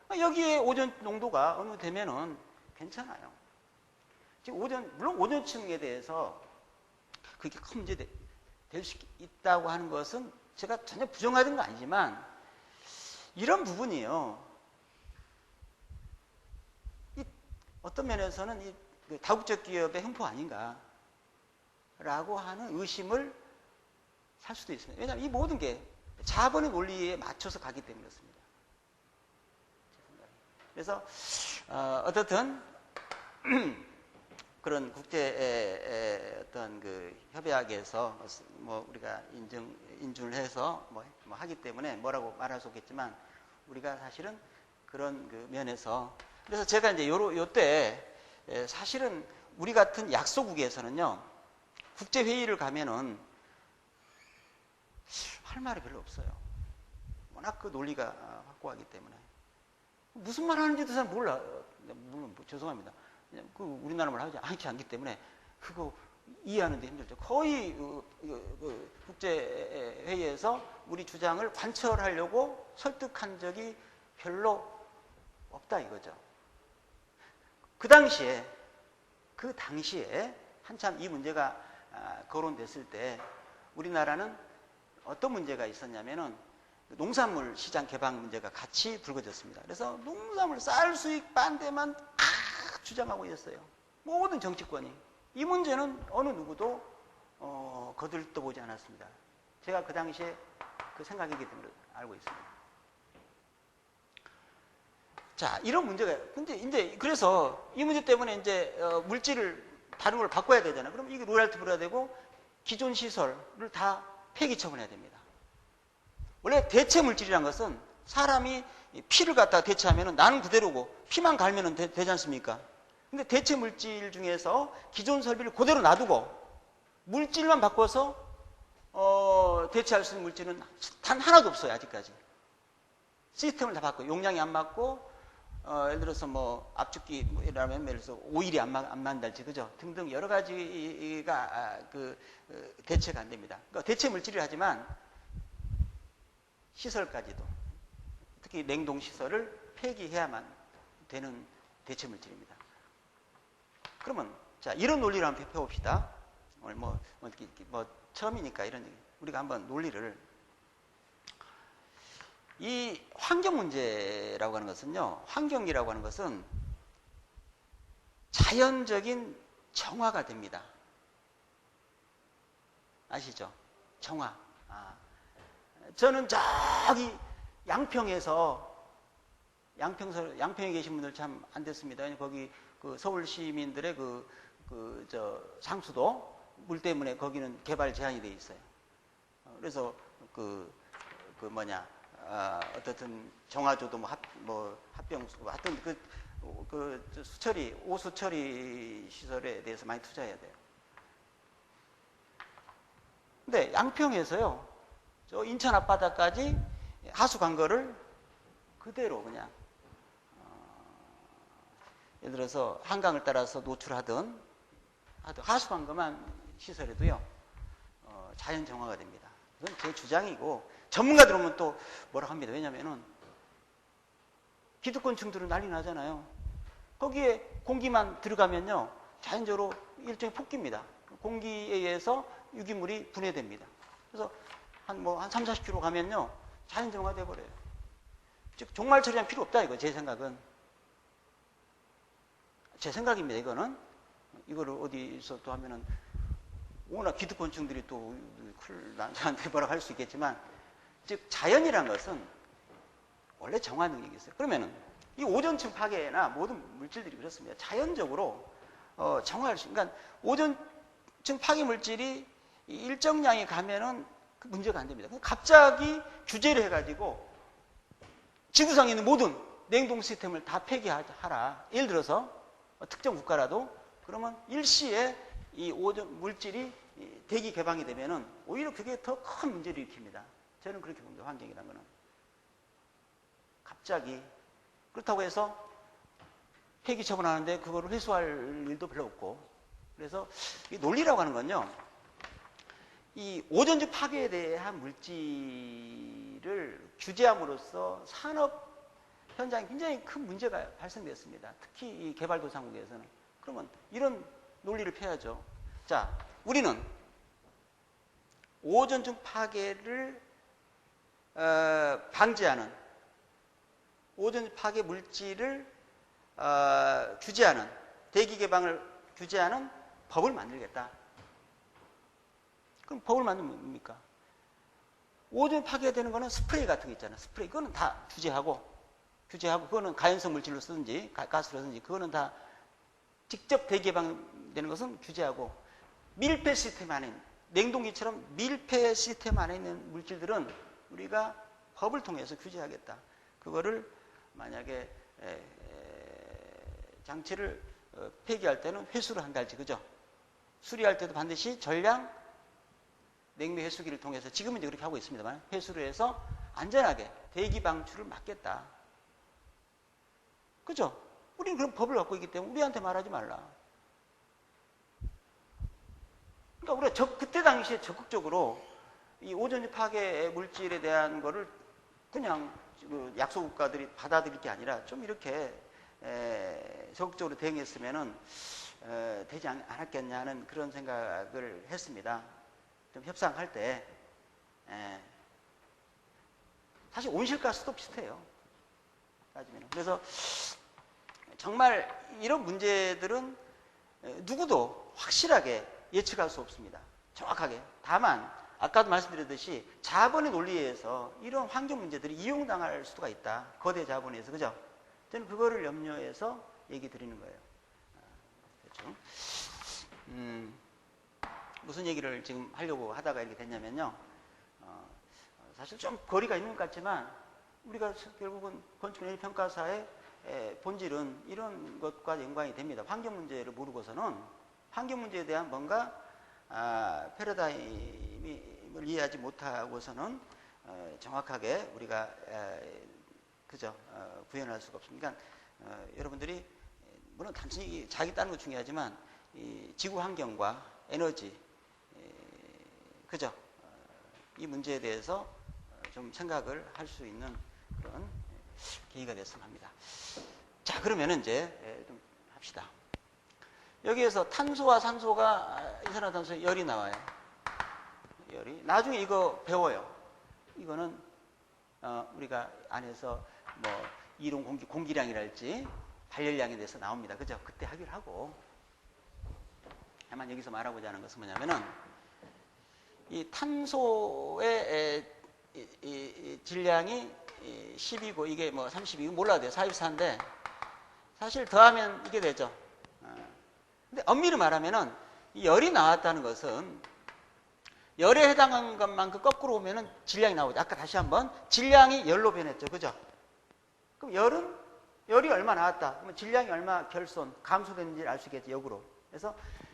S1: 여기에 오존 농도가 어느 되면은 괜찮아요. 지금 물론 오존층에 대해서 그게 큰 문제 될 수 있다고 하는 것은 제가 전혀 부정하는 건 아니지만 이런 부분이요. 어떤 면에서는 이 다국적 기업의 횡포 아닌가라고 하는 의심을 살 수도 있습니다. 왜냐하면 이 모든 게 자본의 논리에 맞춰서 가기 때문에 그렇습니다. 그래서 어떻든 그런 국제 어떤 협약에서 뭐 우리가 인준을 해서 뭐 하기 때문에 뭐라고 말할 수 없겠지만 우리가 사실은 그런 면에서 그래서 제가 이제 요때 사실은 우리 같은 약소국에서는요 국제 회의를 가면은 할 말이 별로 없어요. 워낙 그 논리가 확고하기 때문에. 무슨 말 하는지도 잘 몰라. 물론 죄송합니다. 그냥 그 우리나라 말 하지 않기 때문에 그거 이해하는데 힘들죠. 거의 국제회의에서 우리 주장을 관철하려고 설득한 적이 별로 없다 이거죠. 그 당시에 한참 이 문제가 거론됐을 때 우리나라는 어떤 문제가 있었냐면은 농산물 시장 개방 문제가 같이 불거졌습니다. 그래서 농산물 쌀 수입 반대만 주장하고 있었어요. 모든 정치권이. 이 문제는 어느 누구도 거들떠보지 않았습니다. 제가 그 당시에 그 생각이기 때문에 알고 있습니다. 자, 이런 문제가, 근데 이제 그래서 이 문제 때문에 이제 물질을 다른 걸 바꿔야 되잖아요. 그럼 이게 로열티 물어야 되고 기존 시설을 다 폐기 처분해야 됩니다. 원래 대체 물질이란 것은 사람이 피를 갖다가 대체하면 나는 그대로고 피만 갈면 되지 않습니까? 근데 대체 물질 중에서 기존 설비를 그대로 놔두고 물질만 바꿔서 대체할 수 있는 물질은 단 하나도 없어요. 아직까지. 시스템을 다 바꿔요. 용량이 안 맞고 예를 들어서 뭐 압축기 뭐 이라면 예를 들어서 오일이 안 맞는달지 그죠? 등등 여러 가지가 대체가 안 됩니다. 그러니까 대체 물질이 하지만 시설까지도 특히 냉동 시설을 폐기해야만 되는 대체 물질입니다. 그러면 자 이런 논리를 한번 펴봅시다. 오늘 뭐 처음이니까 이런 얘기. 우리가 한번 논리를 이 환경 문제라고 하는 것은요. 환경이라고 하는 것은 자연적인 정화가 됩니다. 아시죠? 정화. 저는 저기 양평에 계신 분들 참 안 됐습니다. 거기 그 서울 시민들의 상수도 물 때문에 거기는 개발 제한이 돼 있어요. 그래서 어떻든 정화조도 합병수 하여튼 오수 처리 시설에 대해서 많이 투자해야 돼요. 근데 양평에서요, 저 인천 앞바다까지 하수 관거를 그대로 그냥 예를 들어서 한강을 따라서 노출하던 하수 관거만 시설에도요 자연 정화가 됩니다. 이건 제 주장이고 전문가들 오면 또 뭐라고 합니다. 왜냐면은 기득권층들은 난리 나잖아요. 거기에 공기만 들어가면요 자연적으로 일종의 폭기입니다. 공기에 의해서 유기물이 분해됩니다. 그래서 한 3, 40km 가면요 자연 정화가 돼버려요. 즉 종말 처리할 필요 없다 이거 제 생각은. 제 생각입니다. 이거를 어디서 또 하면은 워낙 기득권층들이 또 저한테 뭐라고 할 수 있겠지만, 즉 자연이란 것은 원래 정화 능력이 있어요. 그러면은 이 오존층 파괴나 모든 물질들이 그렇습니다. 자연적으로 정화할 수. 그러니까 오존층 파괴 물질이 일정량이 가면은 그 문제가 안 됩니다. 갑자기 규제를 해가지고 지구상에 있는 모든 냉동 시스템을 다 폐기하라. 예를 들어서 특정 국가라도 그러면 일시에 이 오존 물질이 대기 개방이 되면은 오히려 그게 더 큰 문제를 일으킵니다. 저는 그렇게 봅니다. 환경이라는 거는. 갑자기. 그렇다고 해서 폐기 처분하는데 그거를 회수할 일도 별로 없고. 그래서 이 논리라고 하는 건요. 이 오존층 파괴에 대한 물질을 규제함으로써 산업 현장에 굉장히 큰 문제가 발생됐습니다. 특히 이 개발도상국에서는. 그러면 이런 논리를 펴야죠. 자, 우리는 오존층 파괴를 방지하는 오존층 파괴 물질을 규제하는 대기 개방을 규제하는 법을 만들겠다. 그럼 법을 만들면 뭡니까? 오존 파괴되는 거는 스프레이 같은 거 있잖아요. 스프레이. 그거는 다 규제하고 그거는 가연성 물질로 쓰든지 가스로 쓰든지 그거는 다 직접 대기 개방되는 것은 규제하고, 밀폐 시스템 안에 있는 냉동기처럼 밀폐 시스템 안에 있는 물질들은 우리가 법을 통해서 규제하겠다. 그거를 만약에 장치를 폐기할 때는 회수를 한다 할지, 그죠? 수리할 때도 반드시 전량 냉매 해수기를 통해서 지금은 이제 그렇게 하고 있습니다만 회수를 해서 안전하게 대기 방출을 막겠다. 그죠? 우리는 그런 법을 갖고 있기 때문에 우리한테 말하지 말라. 그러니까 우리가 그때 당시에 적극적으로 이 오존지 파괴 물질에 대한 거를 그냥 그 약소 국가들이 받아들일 게 아니라 좀 이렇게 적극적으로 대응했으면은 되지 않았겠냐는 그런 생각을 했습니다. 좀 협상할 때. 사실 온실가스도 비슷해요. 따지면. 그래서 정말 이런 문제들은 누구도 확실하게 예측할 수 없습니다. 정확하게. 다만 아까도 말씀드렸듯이 자본의 논리에 의해서 이런 환경 문제들이 이용당할 수가 있다. 거대 자본에 의해서. 그죠? 저는 그거를 염려해서 얘기 드리는 거예요. 그렇죠? 무슨 얘기를 지금 하려고 하다가 이렇게 됐냐면요. 사실 좀 거리가 있는 것 같지만 우리가 결국은 건축에너지평가사의 본질은 이런 것과 연관이 됩니다. 환경 문제를 모르고서는 환경 문제에 대한 뭔가 패러다임을 이해하지 못하고서는 정확하게 우리가 그죠 구현할 수가 없습니다. 그러니까 여러분들이 물론 단순히 자기 따는 거 중요하지만 이 지구 환경과 에너지 그죠 이 문제에 대해서 좀 생각을 할 수 있는 그런 계기가 됐으면 합니다. 자, 그러면 이제 좀 합시다. 여기에서 탄소와 산소가 이산화탄소에 열이 나와요. 열이. 나중에 이거 배워요. 이거는 우리가 안에서 뭐 이론 공기량이랄지 발열량에 대해서 나옵니다. 그죠? 그때 하기로 하고. 다만 여기서 말하고자 하는 것은 뭐냐면은 이 탄소의 이 질량이 10이고 이게 뭐 32, 몰라도 돼요. 44인데 사실 더하면 이게 되죠. 근데 엄밀히 말하면은 이 열이 나왔다는 것은 열에 해당하는 것만큼 거꾸로 오면은 질량이 나오죠. 아까 다시 한번 질량이 열로 변했죠. 그죠? 그럼 열이 얼마 나왔다. 그러면 질량이 얼마 감소됐는지 알 수 있겠죠. 역으로. 그래서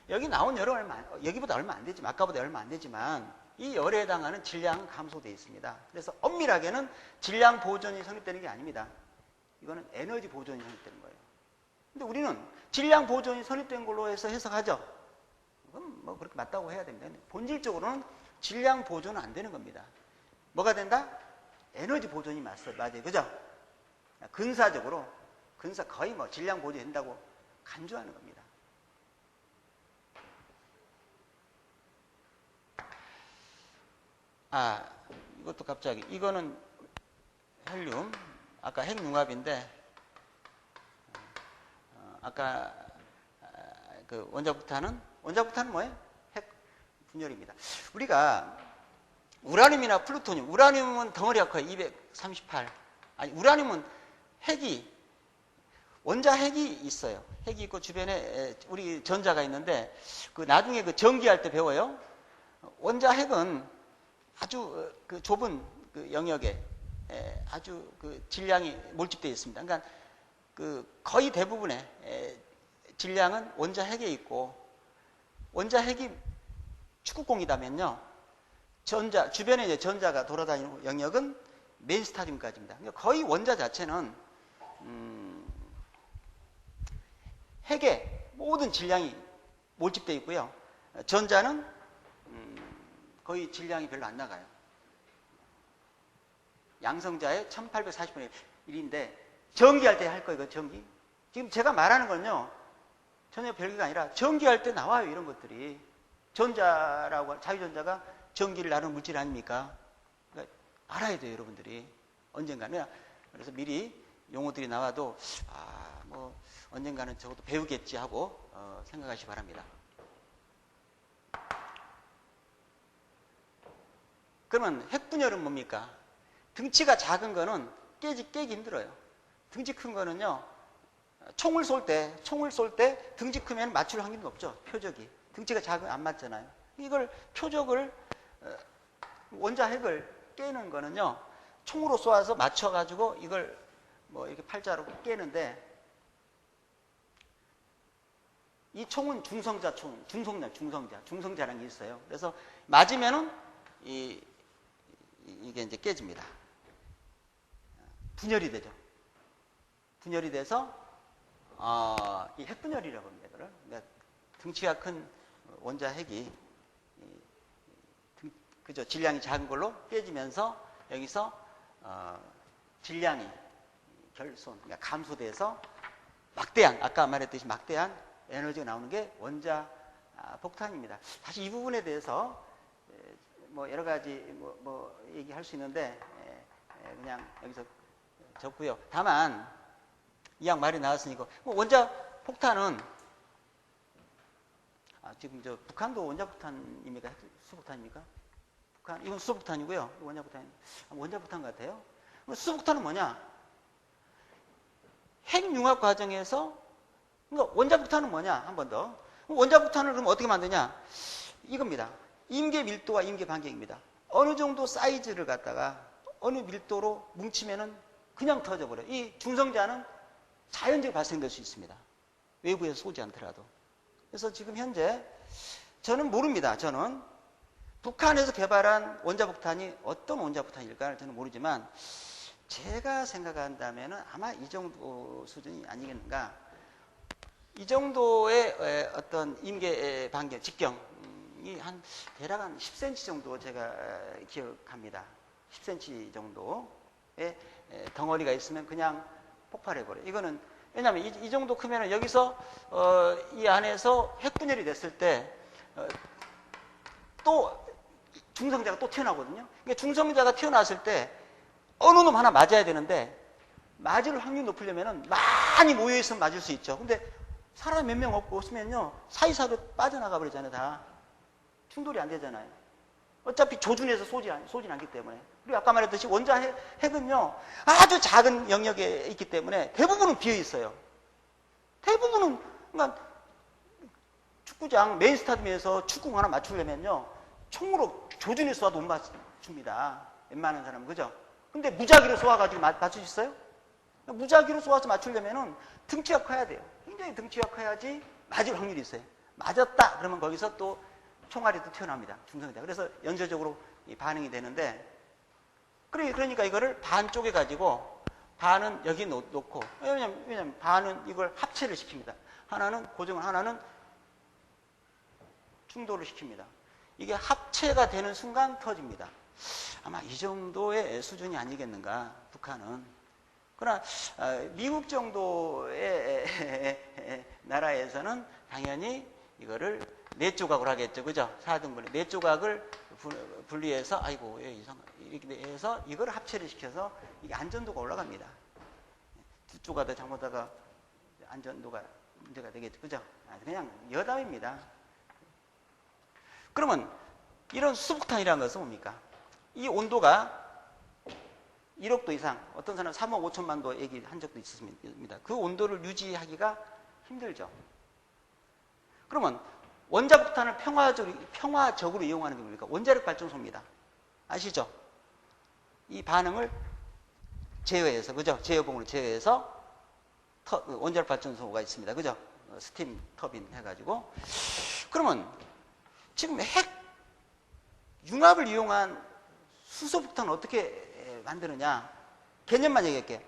S1: 여기 나온 열은 여기보다 얼마 안 되지만 아까보다 얼마 안 되지만 이 열에 해당하는 질량은 감소되어 있습니다. 그래서 엄밀하게는 질량 보존이 성립되는 게 아닙니다. 이거는 에너지 보존이 성립되는 거예요. 근데 우리는 질량 보존이 성립된 걸로 해서 해석하죠. 그건 뭐 그렇게 맞다고 해야 됩니다. 근데 본질적으로는 질량 보존은 안 되는 겁니다. 뭐가 된다? 에너지 보존이 맞아요. 그죠? 근사적으로 거의 뭐 질량 보존이 된다고 간주하는 겁니다. 이것도 갑자기 이거는 헬륨 아까 핵융합인데 아까 그 원자폭탄은 뭐예요? 핵 분열입니다. 우리가 우라늄이나 플루토늄, 우라늄은 덩어리가 커요. 238. 아니 우라늄은 원자 핵이 있어요. 핵이 있고 주변에 우리 전자가 있는데 그 나중에 그 전기할 때 배워요. 원자 핵은 아주 그 좁은 그 영역에 아주 그 질량이 몰집되어 있습니다. 그러니까 그 거의 대부분의 질량은 원자 핵에 있고 원자 핵이 축구공이다면요. 주변에 이제 전자가 돌아다니는 영역은 메인 스타디움까지입니다. 그러니까 거의 원자 자체는 핵에 모든 질량이 몰집되어 있고요. 전자는 거의 질량이 별로 안 나가요. 양성자의 1840분의 1인데 전기할 때 할 거예요. 전기. 지금 제가 말하는 건요. 전혀 별개가 아니라 전기할 때 나와요. 이런 것들이. 자유전자가 전기를 나누는 물질 아닙니까? 그러니까 알아야 돼요. 여러분들이. 언젠가는. 그래서 미리 용어들이 나와도 뭐 언젠가는 적어도 배우겠지 하고 생각하시기 바랍니다. 그러면 핵분열은 뭡니까? 등치가 작은 거는 깨기 힘들어요. 등치 큰 거는요, 총을 쏠 때 등치 크면 맞출 확률이 높죠. 표적이. 등치가 작으면 안 맞잖아요. 이걸 표적을, 원자 핵을 깨는 거는요, 총으로 쏘아서 맞춰가지고 이걸 뭐 이렇게 팔자로 깨는데, 이 총은 중성자라는 게 있어요. 그래서 맞으면은 이게 이제 깨집니다. 분열이 되죠. 분열이 돼서 이 핵분열이라고 합니다. 이거를. 그러니까 등치가 큰 원자 핵이 그죠? 질량이 작은 걸로 깨지면서 여기서 질량이 결손, 그러니까 감소돼서 막대한, 아까 말했듯이 막대한 에너지가 나오는 게 원자 폭탄입니다. 사실 이 부분에 대해서 뭐 여러 가지 뭐 얘기할 수 있는데 그냥 여기서 적고요. 다만 이왕 말이 나왔으니까 원자 폭탄은 지금 저 북한도 원자 폭탄입니까? 수폭탄입니까? 북한 이건 수폭탄이고요. 원자 폭탄 원자 폭탄 같아요. 수폭탄은 뭐냐? 핵융합 과정에서 그러니까 원자 폭탄은 뭐냐? 한 번 더. 원자 폭탄을 그럼 어떻게 만드냐? 이겁니다. 임계 밀도와 임계 반경입니다. 어느 정도 사이즈를 갖다가 어느 밀도로 뭉치면은 그냥 터져버려요. 이 중성자는 자연적으로 발생될 수 있습니다. 외부에서 쏘지 않더라도. 그래서 지금 현재 저는 모릅니다. 저는 북한에서 개발한 원자폭탄이 어떤 원자폭탄일까 저는 모르지만 제가 생각한다면 아마 이 정도 수준이 아니겠는가. 이 정도의 어떤 임계 반경, 직경이 대략 한 10cm 정도 제가 기억합니다. 10cm 정도의 덩어리가 있으면 그냥 폭발해버려요. 이거는 왜냐하면 이 정도 크면 여기서 이 안에서 핵분열이 됐을 때 또 중성자가 또 튀어나오거든요. 그러니까 중성자가 튀어나왔을 때 어느 놈 하나 맞아야 되는데 맞을 확률이 높으려면 많이 모여있으면 맞을 수 있죠. 근데 사람 몇 명 없으면요 사이사이로 빠져나가 버리잖아요. 다 충돌이 안 되잖아요. 어차피 조준해서 쏘진 않기 때문에. 그리고 아까 말했듯이 원자 핵은요 아주 작은 영역에 있기 때문에 대부분은 비어 있어요. 대부분은 그러니까 축구장 메인 스타디움에서 축구 하나 맞추려면요 총으로 조준해서 쏴도 못 맞춥니다. 웬만한 사람은 그죠? 근데 무작위로 쏘아가지고 맞출 수 있어요? 무작위로 쏘아서 맞추려면은 등치가 커야 돼요. 굉장히 등치가 커야지 맞을 확률이 있어요. 맞았다 그러면 거기서 또 총알이 또 튀어나옵니다. 중성자. 그래서 연쇄적으로 반응이 되는데 그러니까 이거를 반 쪼개가지고 반은 여기 놓고 왜냐면 반은 이걸 합체를 시킵니다. 하나는 고정을 하나는 충돌을 시킵니다. 이게 합체가 되는 순간 터집니다. 아마 이 정도의 수준이 아니겠는가 북한은. 그러나 미국 정도의 나라에서는 당연히 이거를 4조각으로 하겠죠. 그죠? 4등분의 4조각을 분리해서 아이고 이렇게 해서 이걸 합체를 시켜서 이게 안전도가 올라갑니다. 2조가 더 잘못하다가 안전도가 문제가 되겠죠. 그죠? 그냥 여담입니다. 그러면 이런 수폭탄이라는 것은 뭡니까? 이 온도가 1억 도 이상, 어떤 사람은 3억 5천만 도 얘기한 적도 있습니다. 그 온도를 유지하기가 힘들죠. 그러면 원자폭탄을 평화적으로 이용하는 게 뭡니까? 원자력 발전소입니다. 아시죠? 이 반응을 제어해서, 그죠? 제어봉으로 제어해서 원자력 발전소가 있습니다. 그죠? 스팀 터빈 해가지고. 그러면 지금 핵 융합을 이용한 수소폭탄을 어떻게 만드느냐? 개념만 얘기할게요.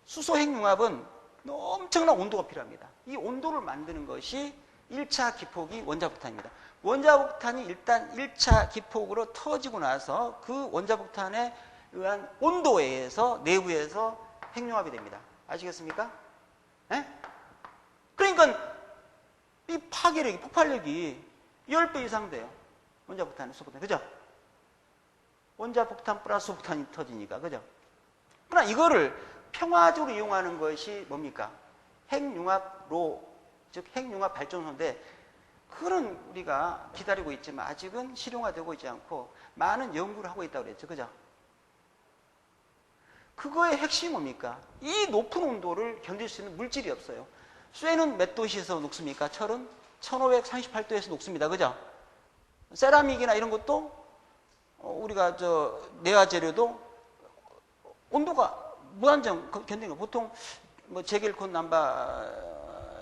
S1: 수소 핵융합은 엄청난 온도가 필요합니다. 이 온도를 만드는 것이 1차 기폭이 원자폭탄입니다. 원자폭탄이 일단 1차 기폭으로 터지고 나서 그 원자폭탄에 의한 온도에 의해서 내부에서 핵융합이 됩니다. 아시겠습니까? 네? 그러니까 이 파괴력이, 폭발력이 10배 이상 돼요. 원자폭탄, 수소폭탄. 그죠? 원자폭탄 플러스 수소폭탄이 터지니까. 그죠? 그러나 이거를 평화적으로 이용하는 것이 뭡니까? 핵융합로, 즉 핵융합 발전소인데 그런 우리가 기다리고 있지만 아직은 실용화되고 있지 않고 많은 연구를 하고 있다고 그랬죠. 그죠? 그거의 핵심이 뭡니까? 이 높은 온도를 견딜 수 있는 물질이 없어요. 쇠는 몇 도시에서 녹습니까? 철은 1538도에서 녹습니다. 그죠? 세라믹이나 이런 것도 우리가 내화 재료도 온도가 무한정 견디는 거. 보통 뭐 제겔콘 남바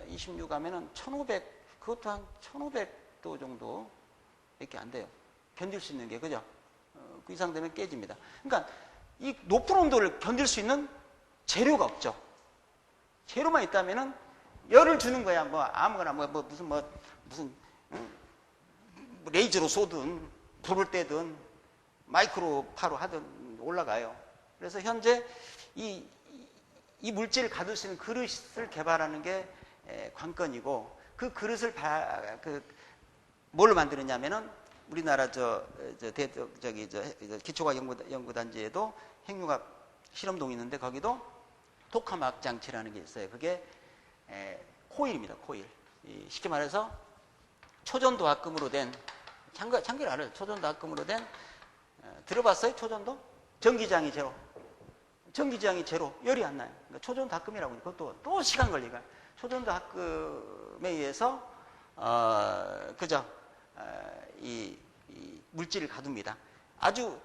S1: 26 하면은 1500, 그것도 한 1500도 정도 밖에 안 돼요. 견딜 수 있는 게. 그죠? 그 이상 되면 깨집니다. 그러니까 이 높은 온도를 견딜 수 있는 재료가 없죠. 재료만 있다면은 열을 주는 거야. 뭐 아무거나 무슨 레이저로 쏘든 불을 떼든 마이크로파로 하든 올라가요. 그래서 현재 이 물질을 가둘 수 있는 그릇을 개발하는 게 관건이고, 그 그릇을 뭘로 만드느냐면은 우리나라 기초과학 연구단지에도 핵융합 실험동이 있는데 거기도 토카막 장치라는 게 있어요. 그게 코일입니다. 코일. 쉽게 말해서 초전도합금으로 된, 참기를 알아요. 초전도합금으로 된, 들어봤어요? 초전도? 전기장이 제로, 열이 안 나요. 그러니까 초전도합금이라고. 그것도 또 시간 걸리가. 초전도합금에 의해서 이 물질을 가둡니다. 아주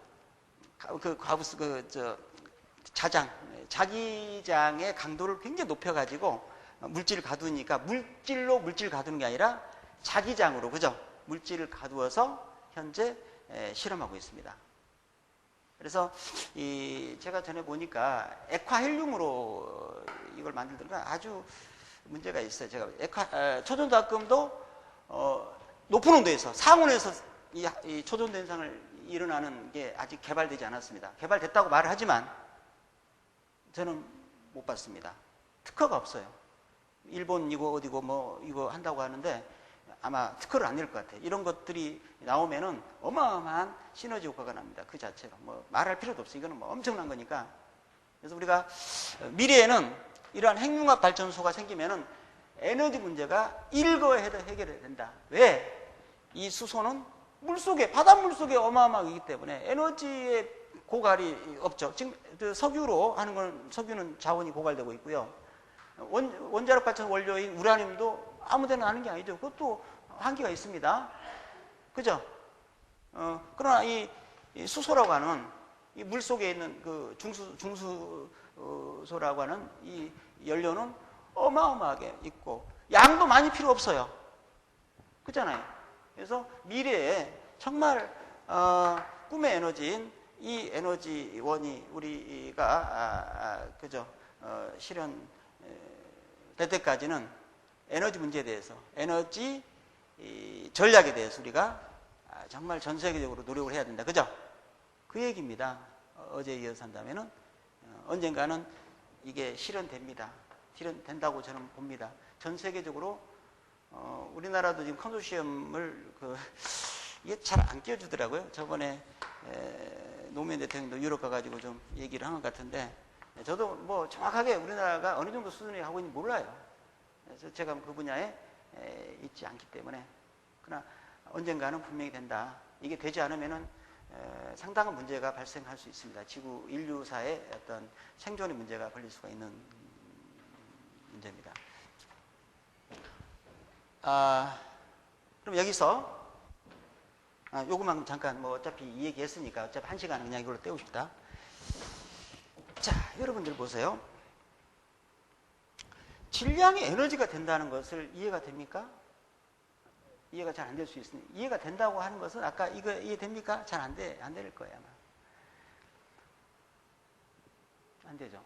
S1: 자기장의 강도를 굉장히 높여가지고 물질을 가두니까 물질로 물질을 가두는 게 아니라 자기장으로, 그죠? 물질을 가두어서 현재 실험하고 있습니다. 그래서 제가 전에 보니까 액화헬륨으로 이걸 만들더니 아주 문제가 있어요. 제가 초전도합금도 높은 온도에서, 상온에서 이 초전도 현상을 일어나는 게 아직 개발되지 않았습니다. 개발됐다고 말을 하지만 저는 못 봤습니다. 특허가 없어요. 일본 이거 어디고 이거 한다고 하는데 아마 특허를 안 낼 것 같아요. 이런 것들이 나오면은 어마어마한 시너지 효과가 납니다. 그 자체로. 말할 필요도 없어요. 이거는 엄청난 거니까. 그래서 우리가 미래에는 이러한 핵융합 발전소가 생기면은 에너지 문제가 일거에 해결해야 된다. 왜? 이 수소는 바닷물 속에 어마어마하기 때문에 에너지의 고갈이 없죠. 지금 석유로 하는 건, 석유는 자원이 고갈되고 있고요. 원자력 발전 원료인 우라늄도 아무데나 하는 게 아니죠. 그것도 한계가 있습니다. 그죠? 그러나 이 수소라고 하는 이 물 속에 있는 그 중수소라고 하는 이 연료는 어마어마하게 있고 양도 많이 필요 없어요. 그렇잖아요. 그래서 미래에 정말 꿈의 에너지인 이 에너지원이 우리가 실현 될 때까지는 에너지 문제에 대해서, 에너지 전략에 대해서 우리가 정말 전 세계적으로 노력을 해야 된다. 그죠? 그 얘기입니다. 어제에 이어서 한다면은 언젠가는 이게 실현됩니다. 실현된다고 저는 봅니다. 전 세계적으로 우리나라도 지금 컨소시엄을 이게 잘 안 끼워주더라고요. 저번에 노무현 대통령도 유럽 가가지고 좀 얘기를 한 것 같은데, 저도 정확하게 우리나라가 어느 정도 수준에 하고 있는지 몰라요. 그래서 제가 그 분야에 있지 않기 때문에. 그러나 언젠가는 분명히 된다. 이게 되지 않으면은 상당한 문제가 발생할 수 있습니다. 지구 인류사의 어떤 생존의 문제가 걸릴 수가 있는 문제입니다. 그럼 여기서 요것만 잠깐 어차피 이 얘기 했으니까 어차피 1시간은 그냥 이걸로 때웁시다. 자, 여러분들 보세요. 질량이 에너지가 된다는 것을 이해가 됩니까? 이해가 잘 안 될 수 있으니, 이해가 된다고 하는 것은 아까 이거 이해됩니까? 잘 안 될 거예요, 아마. 안 되죠.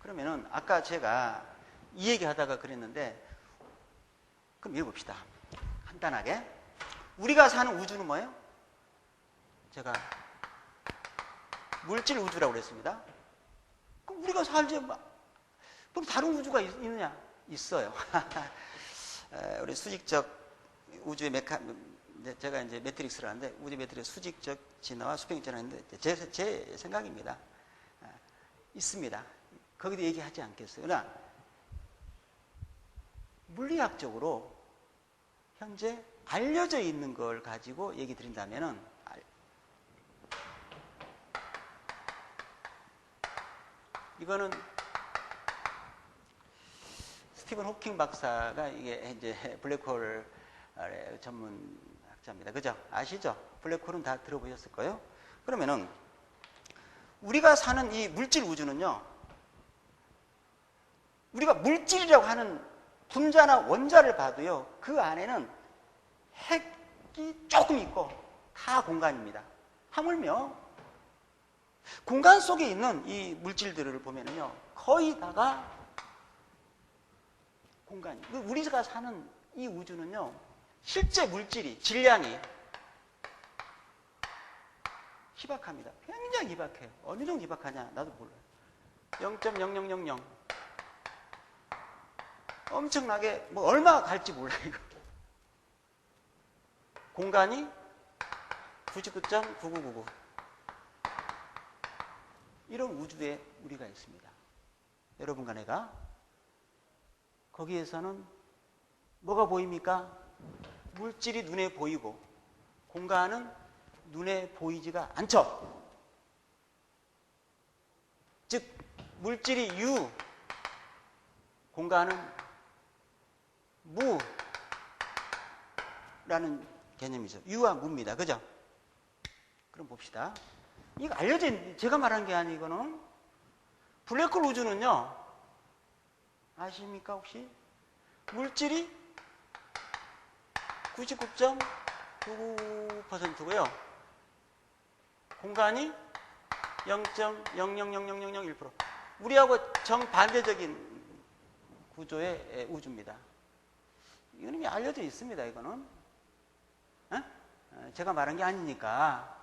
S1: 그러면은 아까 제가 이 얘기 하다가 그랬는데, 그럼 읽어봅시다. 간단하게. 우리가 사는 우주는 뭐예요? 제가 물질 우주라고 그랬습니다. 그럼 우리가 살지, 그럼 다른 우주가 있느냐? 있어요. 우리 수직적 우주의 제가 이제 매트릭스를 하는데, 우주 매트릭스 수직적 진화와 수평적 진화인데, 제 생각입니다. 있습니다. 거기도 얘기하지 않겠어요. 그러나 물리학적으로 현재 알려져 있는 걸 가지고 얘기 드린다면은, 이거는 스티븐 호킹 박사가 이게 이제 블랙홀 전문 학자입니다. 그죠? 아시죠? 블랙홀은 다 들어보셨을 거예요. 그러면은 우리가 사는 이 물질 우주는요, 우리가 물질이라고 하는 분자나 원자를 봐도요, 그 안에는 핵이 조금 있고 다 공간입니다. 하물며 공간 속에 있는 이 물질들을 보면은요, 거의 다가 공간이. 우리가 사는 이 우주는요, 실제 물질이, 질량이 희박합니다. 굉장히 희박해요. 어느 정도 희박하냐? 나도 몰라요. 0.0000. 엄청나게, 뭐, 얼마 갈지 몰라요, 이거. 공간이 99.9999. 이런 우주에 우리가 있습니다. 여러분과 내가. 거기에서는 뭐가 보입니까? 물질이 눈에 보이고, 공간은 눈에 보이지가 않죠. 즉, 물질이 유, 공간은 무라는 개념이죠. 유와 무입니다. 그죠? 그럼 봅시다. 이거 알려진, 제가 말한 게 아니고는 블랙홀 우주는요, 아십니까 혹시? 물질이 99.99%고요. 공간이 0.000001%. 우리하고 정반대적인 구조의 우주입니다. 이거는 이미 알려져 있습니다. 이거는 제가 말한 게 아니니까.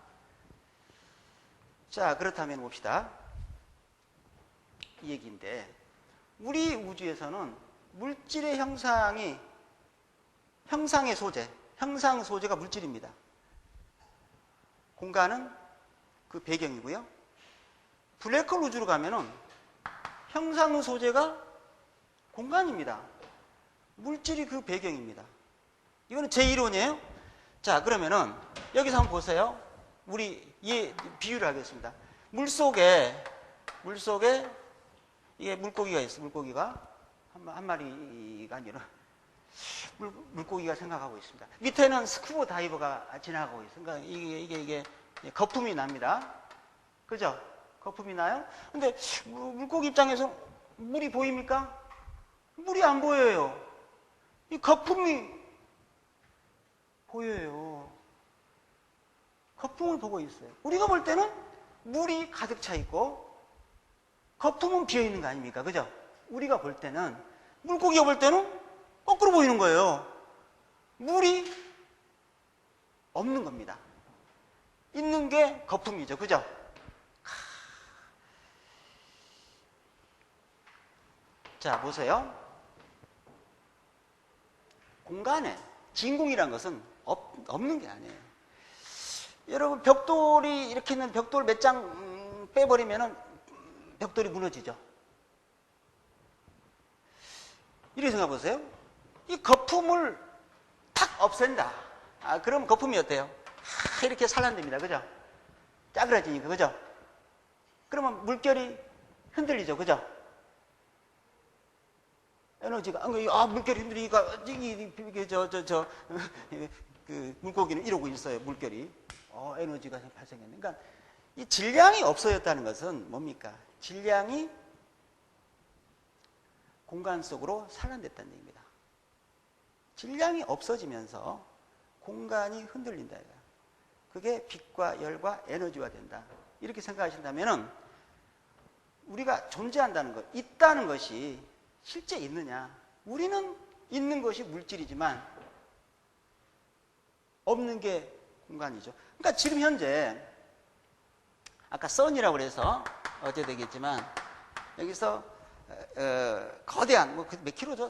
S1: 자, 그렇다면 봅시다. 이 얘기인데, 우리 우주에서는 물질의 형상의 소재, 형상 소재가 물질입니다. 공간은 그 배경이고요. 블랙홀 우주로 가면은 형상 소재가 공간입니다. 물질이 그 배경입니다. 이거는 제 이론이에요. 자, 그러면은 여기서 한번 보세요. 우리 비유를 하겠습니다. 물속에 이게 물고기가 있어. 물고기가 한 마리가 아니라 물고기가 생각하고 있습니다. 밑에는 스쿠버 다이버가 지나가고 있습니다. 이게 거품이 납니다. 그죠? 거품이 나요. 근데 물고기 입장에서 물이 보입니까? 물이 안 보여요. 이 거품이 보여요. 거품을 보고 있어요. 우리가 볼 때는 물이 가득 차 있고 거품은 비어 있는 거 아닙니까? 그죠? 우리가 볼 때는, 물고기가 볼 때는 거꾸로 보이는 거예요. 물이 없는 겁니다. 있는 게 거품이죠. 그죠? 자, 보세요. 공간에 진공이라는 것은 없는 게 아니에요. 여러분, 벽돌이 이렇게 있는 벽돌 몇 장 빼버리면은 벽돌이 무너지죠. 이렇게 생각해 보세요. 이 거품을 탁 없앤다. 그럼 거품이 어때요? 이렇게 산란됩니다. 그죠? 짜그라지니까. 그죠? 그러면 물결이 흔들리죠. 그죠? 에너지가, 물결이 흔들리니까, 물고기는 이러고 있어요. 물결이. 에너지가 발생했네. 그러니까 이 질량이 없어졌다는 것은 뭡니까? 질량이 공간 속으로 산란됐다는 얘기입니다. 질량이 없어지면서 공간이 흔들린다. 그게 빛과 열과 에너지화 된다. 이렇게 생각하신다면 우리가 존재한다는 것, 있다는 것이 실제 있느냐? 우리는 있는 것이 물질이지만 없는 게 공간이죠. 그러니까 지금 현재 아까 선이라고 그래서 어제 되겠지만 여기서 거대한 몇 킬로죠?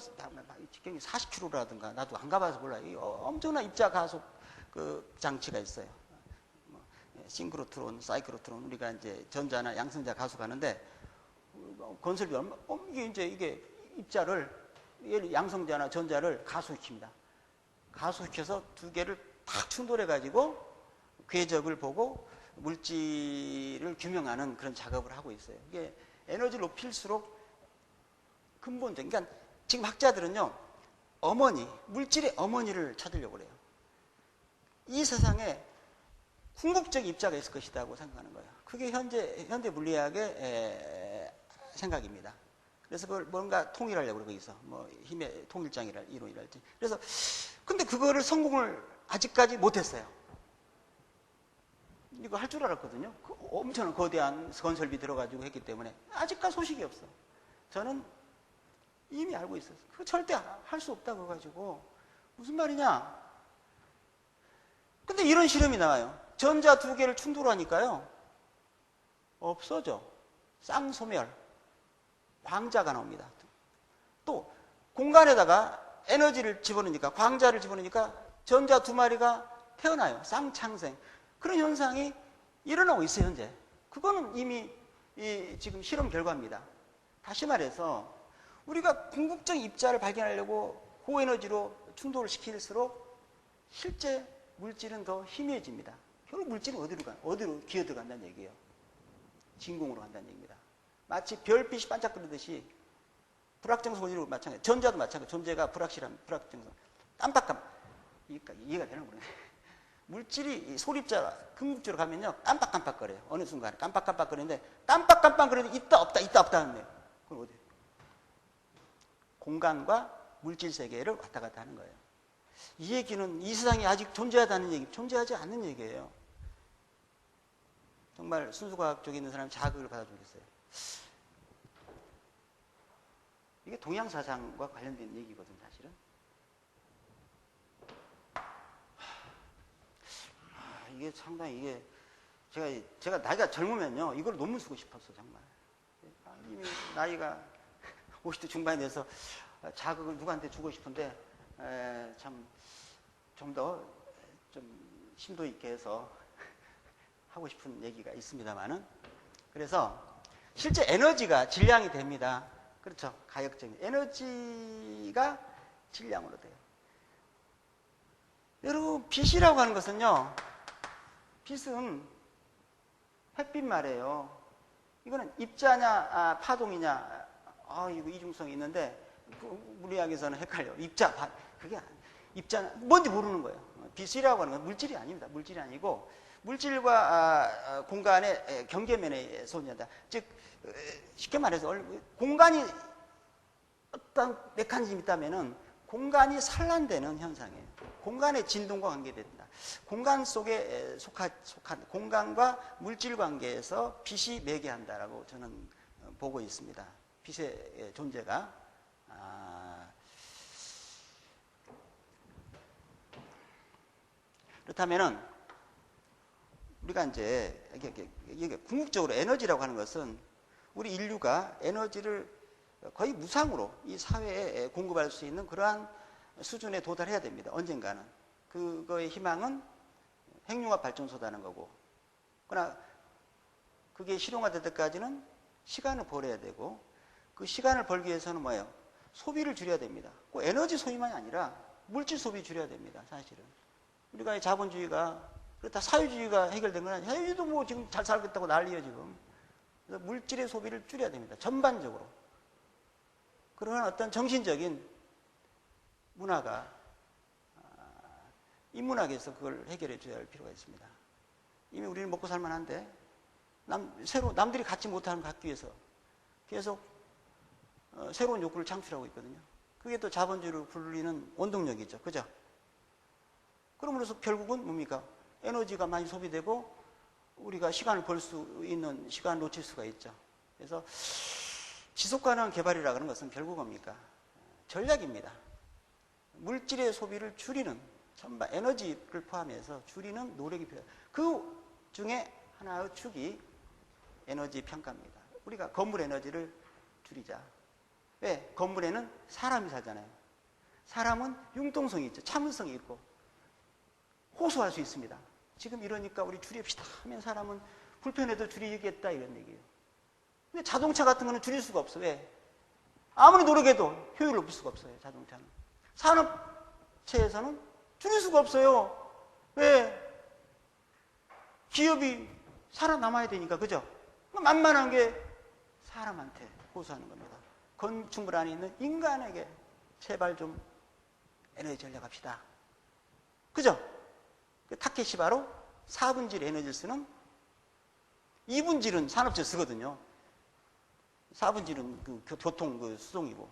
S1: 직경이 40킬로라든가 나도 안 가봐서 몰라요. 엄청난 입자 가속 그 장치가 있어요. 싱크로트론, 사이클로트론, 우리가 이제 전자나 양성자 가속하는데 건설비 이게 입자를 양성자나 전자를 가속시킵니다. 가속시켜서 두 개를 탁 충돌해 가지고 궤적을 보고 물질을 규명하는 그런 작업을 하고 있어요. 이게 에너지를 높일수록 근본적, 그러니까 지금 학자들은요, 물질의 어머니를 찾으려고 그래요. 이 세상에 궁극적 입자가 있을 것이라고 생각하는 거예요. 그게 현대 물리학의 생각입니다. 그래서 그걸 뭔가 통일하려고 그러고 있어. 힘의 통일장이랄 이론이랄지. 그래서 근데 그거를 성공을 아직까지 못했어요. 이거 할 줄 알았거든요. 그 엄청난 거대한 건설비 들어가지고 했기 때문에 아직까지 소식이 없어. 저는 이미 알고 있었어요. 그거 절대 할 수 없다 그거 가지고. 무슨 말이냐? 근데 이런 실험이 나와요. 전자 두 개를 충돌하니까요. 없어져. 쌍소멸. 광자가 나옵니다. 또 공간에다가 에너지를 집어넣으니까, 광자를 집어넣으니까 전자 두 마리가 태어나요. 쌍창생. 그런 현상이 일어나고 있어요, 현재. 그거는 이미 지금 실험 결과입니다. 다시 말해서 우리가 궁극적 입자를 발견하려고 고에너지로 충돌을 시킬수록 실제 물질은 더 희미해집니다. 결국 물질은 어디로 기어들어간다는 얘기예요. 진공으로 간다는 얘기입니다. 마치 별빛이 반짝거리듯이 불확정성 원리로 마찬가지. 전자도 마찬가지. 존재가 불확실한 불확정성. 깜빡깜빡. 이해가 되나 모르겠네. 물질이 소립자 궁극적으로 가면요 깜빡깜빡거려요. 어느 순간에 깜빡깜빡거리는데 깜빡깜빡거리는데 있다 없다 하는 거예요. 그건 어디? 공간과 물질 세계를 왔다 갔다 하는 거예요. 이 얘기는 이 세상이 아직 존재하다는 얘기, 존재하지 않는 얘기예요. 정말 순수과학 쪽에 있는 사람이 자극을 받아주겠어요. 이게 동양사상과 관련된 얘기거든, 사실은. 이게 상당히 제가 나이가 젊으면요, 이걸 논문 쓰고 싶었어, 정말. 이미 나이가 50대 중반이 돼서 자극을 누구한테 주고 싶은데, 참, 좀 더 좀 심도 있게 해서 하고 싶은 얘기가 있습니다만은. 그래서 실제 에너지가 질량이 됩니다. 그렇죠. 가역적인. 에너지가 질량으로 돼요. 여러분, 빛이라고 하는 것은요, 빛은 햇빛 말이에요. 이거는 입자냐, 파동이냐, 이거 이중성이 있는데, 물리학에서는 헷갈려. 그게 입자, 뭔지 모르는 거예요. 빛이라고 하는 건 물질이 아닙니다. 물질이 아니고, 물질과 공간의 경계면에 존재한다. 즉, 쉽게 말해서, 공간이 어떤 메커니즘이 있다면은, 공간이 산란되는 현상이에요. 공간의 진동과 관계된다. 공간 속에 속한 공간과 물질 관계에서 빛이 매개한다라고 저는 보고 있습니다. 빛의 존재가. 그렇다면은 우리가 이제 이게 궁극적으로 에너지라고 하는 것은 우리 인류가 에너지를 거의 무상으로 이 사회에 공급할 수 있는 그러한 수준에 도달해야 됩니다. 언젠가는. 그거의 희망은 핵융합 발전소다는 거고. 그러나 그게 실용화될 때까지는 시간을 벌어야 되고, 그 시간을 벌기 위해서는 뭐예요? 소비를 줄여야 됩니다. 꼭 에너지 소비만이 아니라 물질 소비 줄여야 됩니다. 사실은. 우리가 자본주의가, 그렇다 사회주의가 해결된 건 아니에요. 사회주의도 뭐 지금 잘 살겠다고 난리예요, 지금. 그래서 물질의 소비를 줄여야 됩니다. 전반적으로. 그러한 어떤 정신적인 문화가 인문학에서 그걸 해결해 줘야 할 필요가 있습니다. 이미 우리는 먹고 살만한데 남들이 갖지 못하는 걸 갖기 위해서 계속 새로운 욕구를 창출하고 있거든요. 그게 또 자본주의로 불리는 원동력이죠. 그죠? 그러므로서 결국은 뭡니까? 에너지가 많이 소비되고 우리가 시간을 벌 수 있는 시간을 놓칠 수가 있죠. 그래서 지속가능한 개발이라고 하는 것은 결국 뭡니까? 전략입니다. 물질의 소비를 줄이는, 전반 에너지를 포함해서 줄이는 노력이 필요해요. 그 중에 하나의 축이 에너지 평가입니다. 우리가 건물 에너지를 줄이자. 왜? 건물에는 사람이 살잖아요. 사람은 융통성이 있죠. 참을성이 있고 호소할 수 있습니다. 지금 이러니까 우리 줄입시다 하면 사람은 불편해도 줄이겠다 이런 얘기예요. 근데 자동차 같은 거는 줄일 수가 없어. 왜? 아무리 노력해도 효율을 높일 수가 없어요. 자동차는. 산업체에서는 줄일 수가 없어요. 왜? 기업이 살아남아야 되니까. 그죠? 만만한 게 사람한테 호소하는 겁니다. 건축물 안에 있는 인간에게 제발 좀 에너지 전략합시다. 그죠? 타케시바로 4분질 에너지를 쓰는 2분질은 산업체 쓰거든요. 4분질은 그 교통 그 수송이고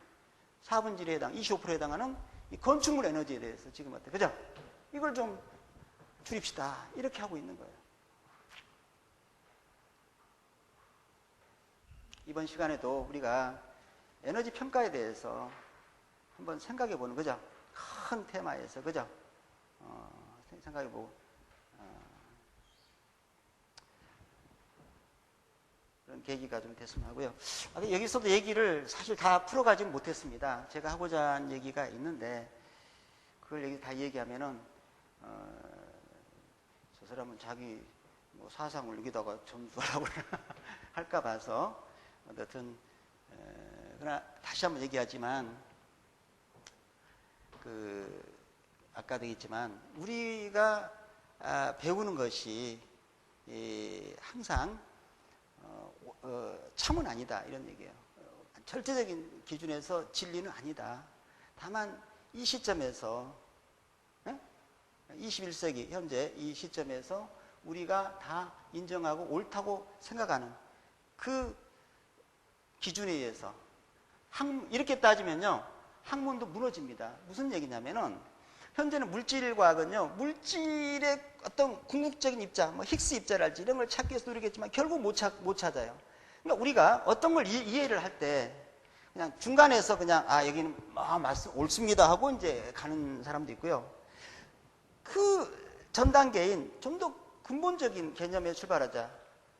S1: 4분질에 해당 25%에 해당하는 이 건축물 에너지에 대해서 지금 어때? 그죠? 이걸 좀 줄입시다. 이렇게 하고 있는 거예요. 이번 시간에도 우리가 에너지 평가에 대해서 한번 생각해 보는 거죠. 큰 테마에서, 그죠? 생각해 보고, 그런 계기가 좀 됐으면 하고요. 여기서도 얘기를 사실 다 풀어가지는 못했습니다. 제가 하고자 한 얘기가 있는데, 그걸 다 얘기하면은, 저 사람은 자기 뭐 사상을 여기다가 점수하라고 할까 봐서, 어쨌든, 그러나 다시 한번 얘기하지만, 아까도 얘기했지만, 우리가 배우는 것이 항상 참은 아니다, 이런 얘기예요. 절대적인 기준에서 진리는 아니다. 다만 이 시점에서 21세기 현재 이 시점에서 우리가 다 인정하고 옳다고 생각하는 그 기준에 의해서 이렇게 따지면요, 학문도 무너집니다. 무슨 얘기냐면은 현재는 물질과학은요, 물질의 어떤 궁극적인 입자, 뭐 힉스 입자랄지 이런 걸 찾기 위해서 노력했지만 결국 못 찾아요. 그러니까 우리가 어떤 걸 이해를 할 때 그냥 중간에서 그냥 여기는 말씀 옳습니다 하고 이제 가는 사람도 있고요. 그 전 단계인 좀 더 근본적인 개념에 출발하자.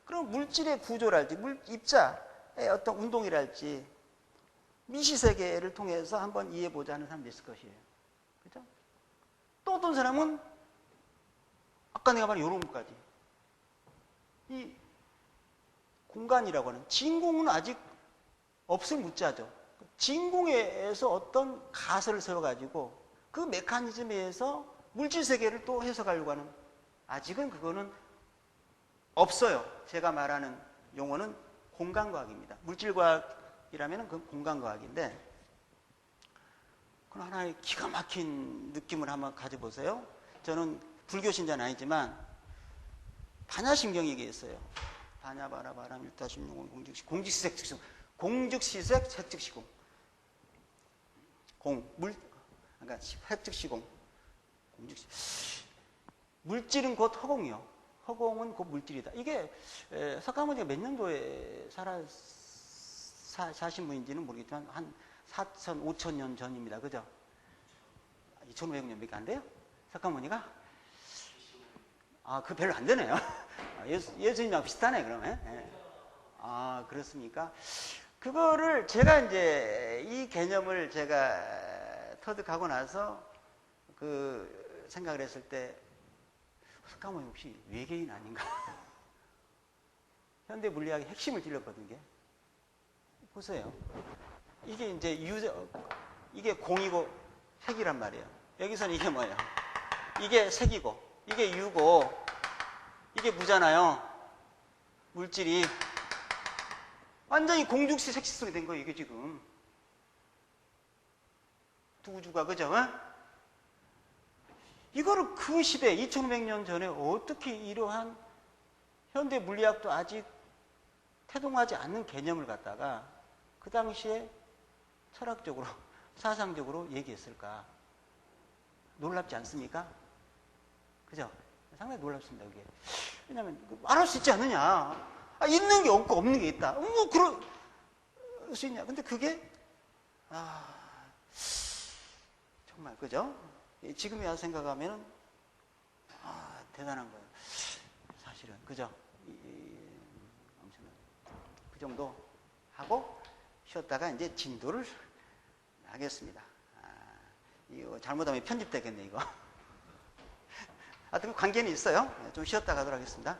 S1: 그럼 물질의 구조랄지 입자의 어떤 운동이랄지 미시세계를 통해서 한번 이해해보자 하는 사람도 있을 것이에요. 그죠? 또 어떤 사람은 아까 내가 말한 이런 것까지 이 공간이라고 하는 진공은 아직 없을 무자죠. 진공에서 어떤 가설을 세워가지고 그 메커니즘에 의해서 물질세계를 또 해석하려고 하는, 아직은 그거는 없어요. 제가 말하는 용어는 공간과학입니다. 물질과학이라면 그 공간과학인데, 그건 하나의 기가 막힌 느낌을 한번 가져보세요. 저는 불교 신자는 아니지만 반야심경이 있어요. 반야바라바람 일타심용 공직시색 즉시공, 공즉시색 색즉시공, 그러니까 색즉시공, 물질은 곧 허공이요. 허공은 곧 물질이다. 이게 석가모니가 몇 년도에 사신 분인지는 모르겠지만 한 4천, 5천 년 전입니다. 그죠? 2,500년밖에 안 돼요? 석가모니가? 그 별로 안 되네요. 예수님하고 비슷하네, 그러면. 그렇습니까? 그거를 제가 이제 이 개념을 제가 터득하고 나서 생각을 했을 때, 석가모니 혹시 외계인 아닌가? 현대 물리학의 핵심을 찔렀거든요. 보세요. 이게 이제 이게 공이고 색이란 말이에요. 여기서는 이게 뭐예요? 이게 색이고, 이게 유고, 이게 무잖아요. 물질이. 완전히 공중시 색시성이 된 거예요, 이게 지금. 우주가, 그죠? 이거를 그 시대, 2500년 전에 어떻게 이러한 현대 물리학도 아직 태동하지 않는 개념을 갖다가 그 당시에 철학적으로, 사상적으로 얘기했을까? 놀랍지 않습니까? 그죠? 상당히 놀랍습니다, 그게. 왜냐면, 말할 수 있지 않느냐. 있는 게 없고 없는 게 있다. 그럴 수 있냐. 근데 그게, 정말, 그죠? 지금에 와서 생각하면, 대단한 거예요. 사실은, 그죠? 그 정도 하고 쉬었다가 이제 진도를 하겠습니다. 이거 잘못하면 편집되겠네, 이거. 하여튼 관계는 있어요. 좀 쉬었다 가도록 하겠습니다.